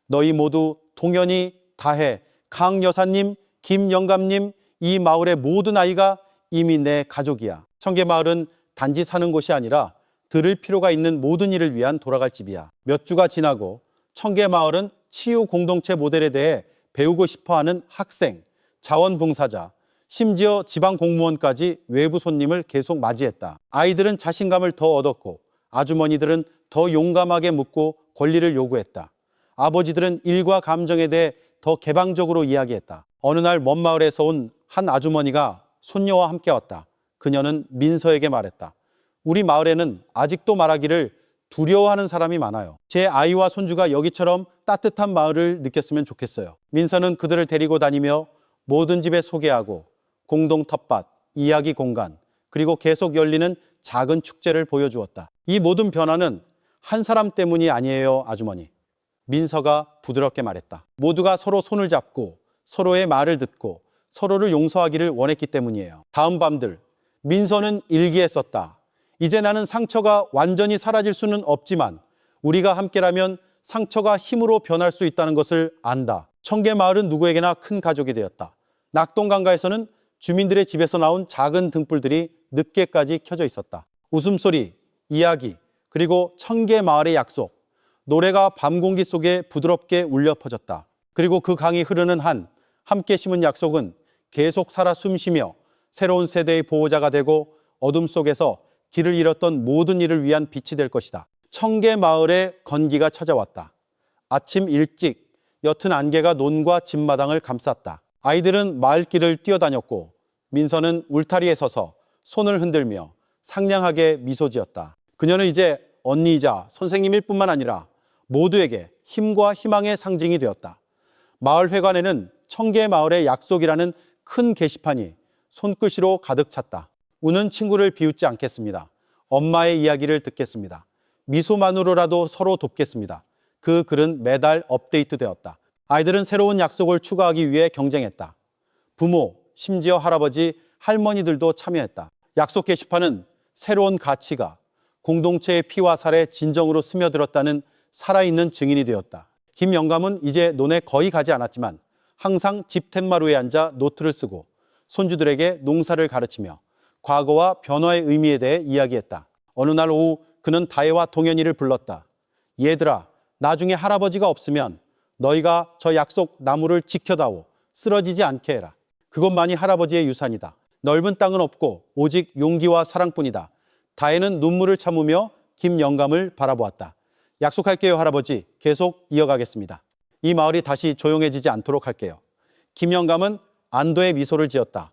너희 모두 동현이, 다혜, 강 여사님, 김 영감님, 이 마을의 모든 아이가 이미 내 가족이야. 청계마을은 단지 사는 곳이 아니라 들을 필요가 있는 모든 일을 위한 돌아갈 집이야. 몇 주가 지나고 청계마을은 치유 공동체 모델에 대해 배우고 싶어하는 학생, 자원봉사자, 심지어 지방 공무원까지 외부 손님을 계속 맞이했다. 아이들은 자신감을 더 얻었고 아주머니들은 더 용감하게 묻고 권리를 요구했다. 아버지들은 일과 감정에 대해 더 개방적으로 이야기했다. 어느 날 먼 마을에서 온 한 아주머니가 손녀와 함께 왔다. 그녀는 민서에게 말했다. 우리 마을에는 아직도 말하기를 두려워하는 사람이 많아요. 제 아이와 손주가 여기처럼 따뜻한 마을을 느꼈으면 좋겠어요. 민서는 그들을 데리고 다니며 모든 집에 소개하고 공동 텃밭, 이야기 공간, 그리고 계속 열리는 작은 축제를 보여주었다. 이 모든 변화는 한 사람 때문이 아니에요, 아주머니. 민서가 부드럽게 말했다. 모두가 서로 손을 잡고 서로의 말을 듣고 서로를 용서하기를 원했기 때문이에요. 다음 밤들, 민서는 일기에 썼다. 이제 나는 상처가 완전히 사라질 수는 없지만 우리가 함께라면 상처가 힘으로 변할 수 있다는 것을 안다. 청계마을은 누구에게나 큰 가족이 되었다. 낙동강가에서는 주민들의 집에서 나온 작은 등불들이 늦게까지 켜져 있었다. 웃음소리, 이야기, 그리고 청계마을의 약속, 노래가 밤 공기 속에 부드럽게 울려 퍼졌다. 그리고 그 강이 흐르는 한 함께 심은 약속은 계속 살아 숨쉬며 새로운 세대의 보호자가 되고 어둠 속에서 길을 잃었던 모든 이를 위한 빛이 될 것이다. 청계마을에 건기가 찾아왔다. 아침 일찍 옅은 안개가 논과 집마당을 감쌌다. 아이들은 마을길을 뛰어다녔고 민서는 울타리에 서서 손을 흔들며 상냥하게 미소 지었다. 그녀는 이제 언니이자 선생님일 뿐만 아니라 모두에게 힘과 희망의 상징이 되었다. 마을 회관에는 청계마을의 약속이라는 큰 게시판이 손끝으로 가득 찼다. 우는 친구를 비웃지 않겠습니다. 엄마의 이야기를 듣겠습니다. 미소만으로라도 서로 돕겠습니다. 그 글은 매달 업데이트되었다. 아이들은 새로운 약속을 추가하기 위해 경쟁했다. 부모, 심지어 할아버지, 할머니들도 참여했다. 약속 게시판은 새로운 가치가 공동체의 피와 살에 진정으로 스며들었다는 살아있는 증인이 되었다. 김 영감은 이제 논에 거의 가지 않았지만 항상 집 툇마루에 앉아 노트를 쓰고 손주들에게 농사를 가르치며 과거와 변화의 의미에 대해 이야기했다. 어느 날 오후 그는 다혜와 동현이를 불렀다. 얘들아, 나중에 할아버지가 없으면 너희가 저 약속 나무를 지켜다오. 쓰러지지 않게 해라. 그것만이 할아버지의 유산이다. 넓은 땅은 없고 오직 용기와 사랑뿐이다. 다혜는 눈물을 참으며 김 영감을 바라보았다. 약속할게요, 할아버지. 계속 이어가겠습니다. 이 마을이 다시 조용해지지 않도록 할게요. 김 영감은 안도의 미소를 지었다.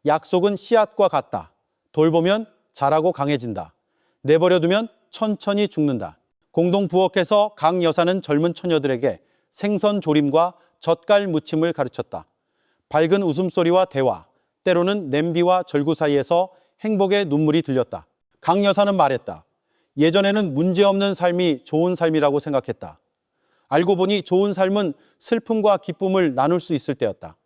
약속은 씨앗과 같다. 돌보면 자라고 강해진다. 내버려두면 천천히 죽는다. 공동 부엌에서 강 여사는 젊은 처녀들에게 생선 조림과 젓갈 무침을 가르쳤다. 밝은 웃음소리와 대화, 때로는 냄비와 절구 사이에서 행복의 눈물이 들렸다. 강 여사는 말했다. 예전에는 문제없는 삶이 좋은 삶이라고 생각했다. 알고 보니 좋은 삶은 슬픔과 기쁨을 나눌 수 있을 때였다.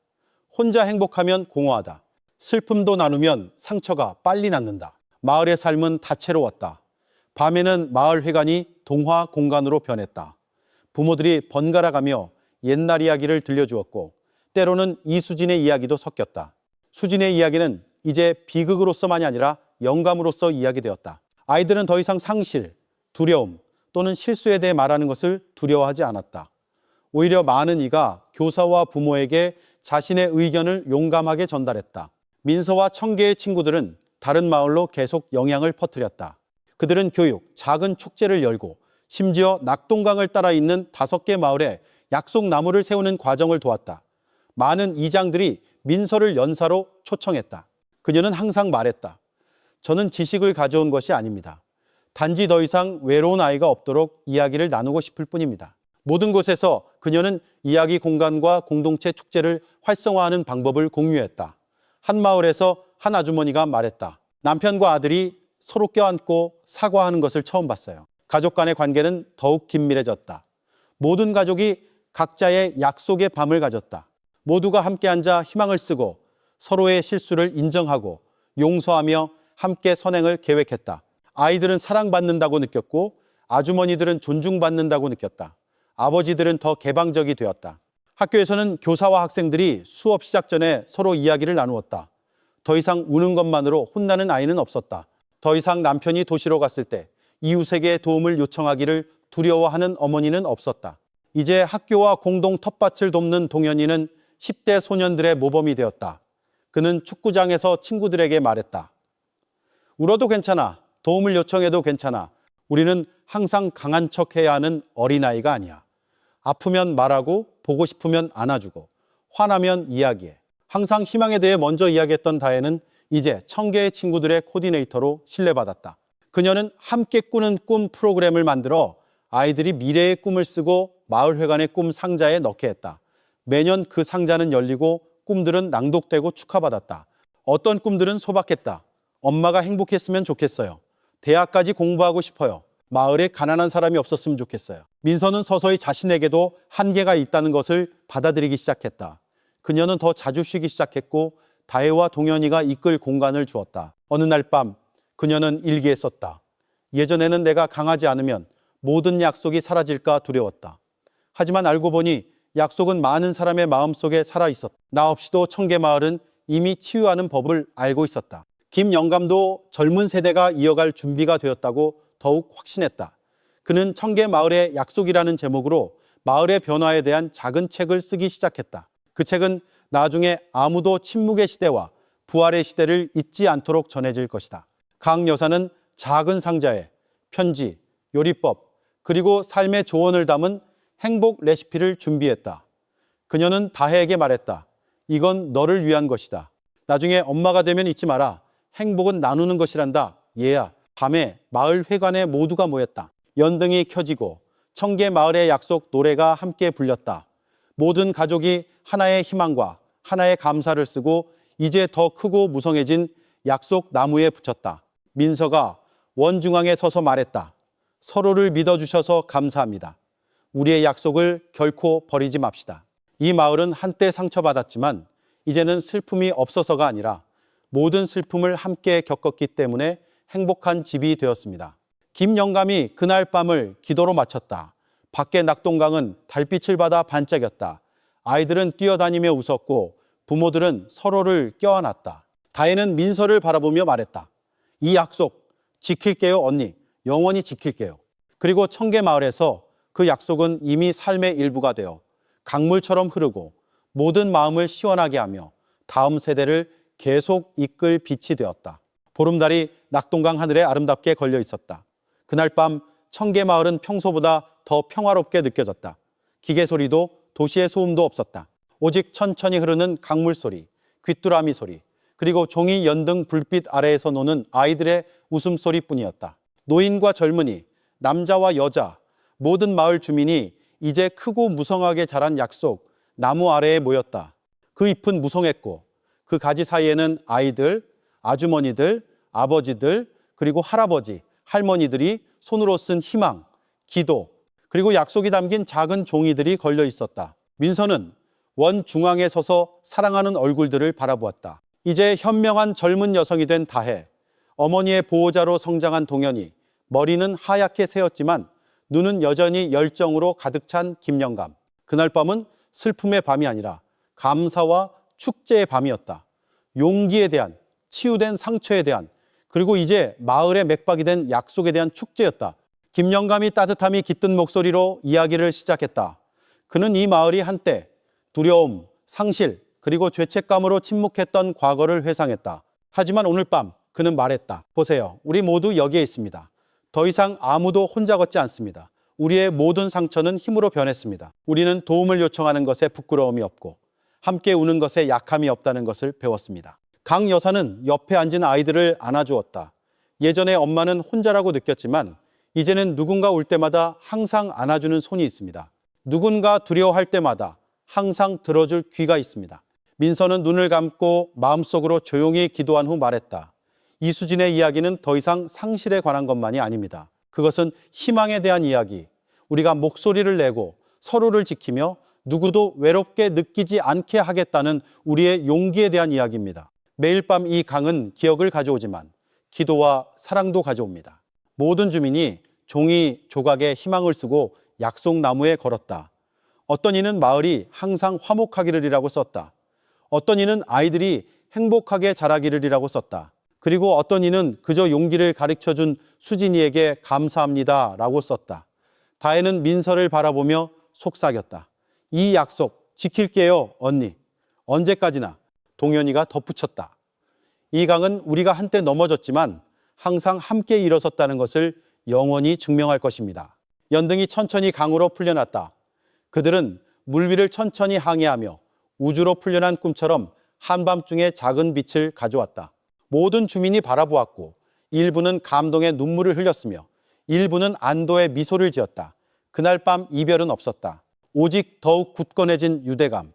혼자 행복하면 공허하다. 슬픔도 나누면 상처가 빨리 낫는다. 마을의 삶은 다채로웠다. 밤에는 마을 회관이 동화 공간으로 변했다. 부모들이 번갈아가며 옛날 이야기를 들려주었고 때로는 이수진의 이야기도 섞였다. 수진의 이야기는 이제 비극으로서만이 아니라 영감으로서 이야기되었다. 아이들은 더 이상 상실, 두려움 또는 실수에 대해 말하는 것을 두려워하지 않았다. 오히려 많은 이가 교사와 부모에게 자신의 의견을 용감하게 전달했다. 민서와 청계의 친구들은 다른 마을로 계속 영향을 퍼뜨렸다. 그들은 교육, 작은 축제를 열고 심지어 낙동강을 따라 있는 5개 마을에 약속나무를 세우는 과정을 도왔다. 많은 이장들이 민서를 연사로 초청했다. 그녀는 항상 말했다. 저는 지식을 가져온 것이 아닙니다. 단지 더 이상 외로운 아이가 없도록 이야기를 나누고 싶을 뿐입니다. 모든 곳에서 그녀는 이야기 공간과 공동체 축제를 활성화하는 방법을 공유했다. 한 마을에서 한 아주머니가 말했다. 남편과 아들이 서로 껴안고 사과하는 것을 처음 봤어요. 가족 간의 관계는 더욱 긴밀해졌다. 모든 가족이 각자의 약속의 밤을 가졌다. 모두가 함께 앉아 희망을 쓰고 서로의 실수를 인정하고 용서하며 함께 선행을 계획했다. 아이들은 사랑받는다고 느꼈고 아주머니들은 존중받는다고 느꼈다. 아버지들은 더 개방적이 되었다. 학교에서는 교사와 학생들이 수업 시작 전에 서로 이야기를 나누었다. 더 이상 우는 것만으로 혼나는 아이는 없었다. 더 이상 남편이 도시로 갔을 때 이웃에게 도움을 요청하기를 두려워하는 어머니는 없었다. 이제 학교와 공동 텃밭을 돕는 동현이는 10대 소년들의 모범이 되었다. 그는 축구장에서 친구들에게 말했다. 울어도 괜찮아. 도움을 요청해도 괜찮아. 우리는 항상 강한 척해야 하는 어린아이가 아니야. 아프면 말하고 보고 싶으면 안아주고 화나면 이야기해. 항상 희망에 대해 먼저 이야기했던 다혜는 이제 청계의 친구들의 코디네이터로 신뢰받았다. 그녀는 함께 꾸는 꿈 프로그램을 만들어 아이들이 미래의 꿈을 쓰고 마을회관의 꿈 상자에 넣게 했다. 매년 그 상자는 열리고 꿈들은 낭독되고 축하받았다. 어떤 꿈들은 소박했다. 엄마가 행복했으면 좋겠어요. 대학까지 공부하고 싶어요. 마을에 가난한 사람이 없었으면 좋겠어요. 민서는 서서히 자신에게도 한계가 있다는 것을 받아들이기 시작했다. 그녀는 더 자주 쉬기 시작했고 다혜와 동현이가 이끌 공간을 주었다. 어느 날 밤 그녀는 일기에 썼다. 예전에는 내가 강하지 않으면 모든 약속이 사라질까 두려웠다. 하지만 알고 보니 약속은 많은 사람의 마음속에 살아있었다. 나 없이도 청계마을은 이미 치유하는 법을 알고 있었다. 김영감도 젊은 세대가 이어갈 준비가 되었다고 더욱 확신했다. 그는 청계마을의 약속이라는 제목으로 마을의 변화에 대한 작은 책을 쓰기 시작했다. 그 책은 나중에 아무도 침묵의 시대와 부활의 시대를 잊지 않도록 전해질 것이다. 강 여사는 작은 상자에 편지, 요리법, 그리고 삶의 조언을 담은 행복 레시피를 준비했다. 그녀는 다혜에게 말했다. 이건 너를 위한 것이다. 나중에 엄마가 되면 잊지 마라. 행복은 나누는 것이란다. 얘야. 밤에 마을 회관에 모두가 모였다. 연등이 켜지고 청계 마을의 약속 노래가 함께 불렸다. 모든 가족이 하나의 희망과 하나의 감사를 쓰고 이제 더 크고 무성해진 약속 나무에 붙였다. 민서가 원중앙에 서서 말했다. 서로를 믿어주셔서 감사합니다. 우리의 약속을 결코 버리지 맙시다. 이 마을은 한때 상처받았지만 이제는 슬픔이 없어서가 아니라 모든 슬픔을 함께 겪었기 때문에 행복한 집이 되었습니다. 김영감이 그날 밤을 기도로 마쳤다. 밖에 낙동강은 달빛을 받아 반짝였다. 아이들은 뛰어다니며 웃었고 부모들은 서로를 껴안았다. 다혜는 민서를 바라보며 말했다. 이 약속 지킬게요 언니. 영원히 지킬게요. 그리고 청계마을에서 그 약속은 이미 삶의 일부가 되어 강물처럼 흐르고 모든 마음을 시원하게 하며 다음 세대를 계속 이끌 빛이 되었다. 보름달이 낙동강 하늘에 아름답게 걸려 있었다. 그날 밤 청계마을은 평소보다 더 평화롭게 느껴졌다. 기계 소리도 도시의 소음도 없었다. 오직 천천히 흐르는 강물 소리, 귀뚜라미 소리, 그리고 종이 연등 불빛 아래에서 노는 아이들의 웃음소리뿐이었다. 노인과 젊은이, 남자와 여자, 모든 마을 주민이 이제 크고 무성하게 자란 약속 나무 아래에 모였다. 그 잎은 무성했고 그 가지 사이에는 아이들, 아주머니들, 아버지들, 그리고 할아버지, 할머니들이 손으로 쓴 희망, 기도, 그리고 약속이 담긴 작은 종이들이 걸려 있었다. 민서는 원 중앙에 서서 사랑하는 얼굴들을 바라보았다. 이제 현명한 젊은 여성이 된 다혜, 어머니의 보호자로 성장한 동현이, 머리는 하얗게 새었지만 눈은 여전히 열정으로 가득 찬 김영감. 그날 밤은 슬픔의 밤이 아니라 감사와 축제의 밤이었다. 용기에 대한, 치유된 상처에 대한, 그리고 이제 마을의 맥박이 된 약속에 대한 축제였다. 김영감이 따뜻함이 깃든 목소리로 이야기를 시작했다. 그는 이 마을이 한때 두려움, 상실, 그리고 죄책감으로 침묵했던 과거를 회상했다. 하지만 오늘 밤 그는 말했다. 보세요. 우리 모두 여기에 있습니다. 더 이상 아무도 혼자 걷지 않습니다. 우리의 모든 상처는 힘으로 변했습니다. 우리는 도움을 요청하는 것에 부끄러움이 없고 함께 우는 것에 약함이 없다는 것을 배웠습니다. 강 여사는 옆에 앉은 아이들을 안아주었다. 예전에 엄마는 혼자라고 느꼈지만 이제는 누군가 올 때마다 항상 안아주는 손이 있습니다. 누군가 두려워할 때마다 항상 들어줄 귀가 있습니다. 민서는 눈을 감고 마음속으로 조용히 기도한 후 말했다. 이수진의 이야기는 더 이상 상실에 관한 것만이 아닙니다. 그것은 희망에 대한 이야기, 우리가 목소리를 내고 서로를 지키며 누구도 외롭게 느끼지 않게 하겠다는 우리의 용기에 대한 이야기입니다. 매일 밤 이 강은 기억을 가져오지만 기도와 사랑도 가져옵니다. 모든 주민이 종이 조각에 희망을 쓰고 약속나무에 걸었다. 어떤 이는 마을이 항상 화목하기를이라고 썼다. 어떤 이는 아이들이 행복하게 자라기를이라고 썼다. 그리고 어떤 이는 그저 용기를 가르쳐준 수진이에게 감사합니다 라고 썼다. 다혜는 민서를 바라보며 속삭였다. 이 약속 지킬게요 언니. 언제까지나. 동현이가 덧붙였다. 이 강은 우리가 한때 넘어졌지만 항상 함께 일어섰다는 것을 영원히 증명할 것입니다. 연등이 천천히 강으로 풀려났다. 그들은 물 위를 천천히 항해하며 우주로 풀려난 꿈처럼 한밤중에 작은 빛을 가져왔다. 모든 주민이 바라보았고 일부는 감동의 눈물을 흘렸으며 일부는 안도의 미소를 지었다. 그날 밤 이별은 없었다. 오직 더욱 굳건해진 유대감,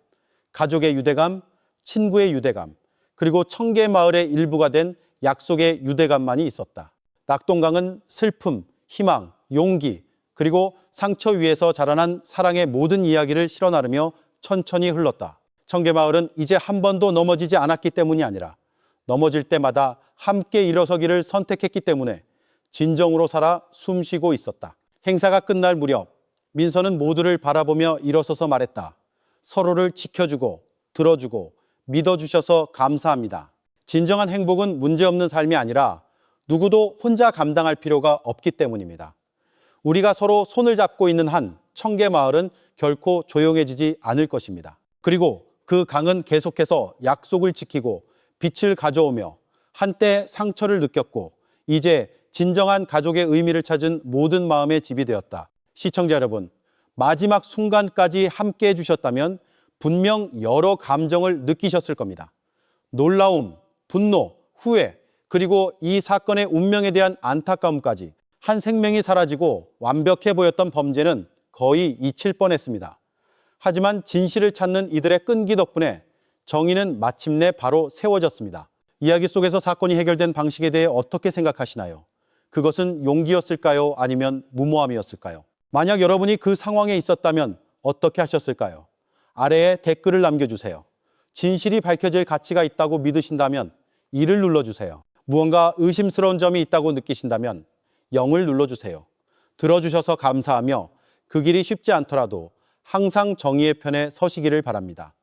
가족의 유대감, 친구의 유대감, 그리고 청계마을의 일부가 된 약속의 유대감만이 있었다. 낙동강은 슬픔, 희망, 용기, 그리고 상처 위에서 자라난 사랑의 모든 이야기를 실어 나르며 천천히 흘렀다. 청계마을은 이제 한 번도 넘어지지 않았기 때문이 아니라 넘어질 때마다 함께 일어서기를 선택했기 때문에 진정으로 살아 숨쉬고 있었다. 행사가 끝날 무렵 민서는 모두를 바라보며 일어서서 말했다. 서로를 지켜주고 들어주고 믿어주셔서 감사합니다. 진정한 행복은 문제없는 삶이 아니라 누구도 혼자 감당할 필요가 없기 때문입니다. 우리가 서로 손을 잡고 있는 한 청계마을은 결코 조용해지지 않을 것입니다. 그리고 그 강은 계속해서 약속을 지키고 빛을 가져오며 한때 상처를 느꼈고 이제 진정한 가족의 의미를 찾은 모든 마음의 집이 되었다. 시청자 여러분, 마지막 순간까지 함께 해주셨다면 분명 여러 감정을 느끼셨을 겁니다. 놀라움, 분노, 후회, 그리고 이 사건의 운명에 대한 안타까움까지. 한 생명이 사라지고 완벽해 보였던 범죄는 거의 잊힐 뻔했습니다. 하지만 진실을 찾는 이들의 끈기 덕분에 정의는 마침내 바로 세워졌습니다. 이야기 속에서 사건이 해결된 방식에 대해 어떻게 생각하시나요? 그것은 용기였을까요? 아니면 무모함이었을까요? 만약 여러분이 그 상황에 있었다면 어떻게 하셨을까요? 아래에 댓글을 남겨주세요. 진실이 밝혀질 가치가 있다고 믿으신다면 1을 눌러주세요. 무언가 의심스러운 점이 있다고 느끼신다면 0을 눌러주세요. 들어주셔서 감사하며 그 길이 쉽지 않더라도 항상 정의의 편에 서시기를 바랍니다.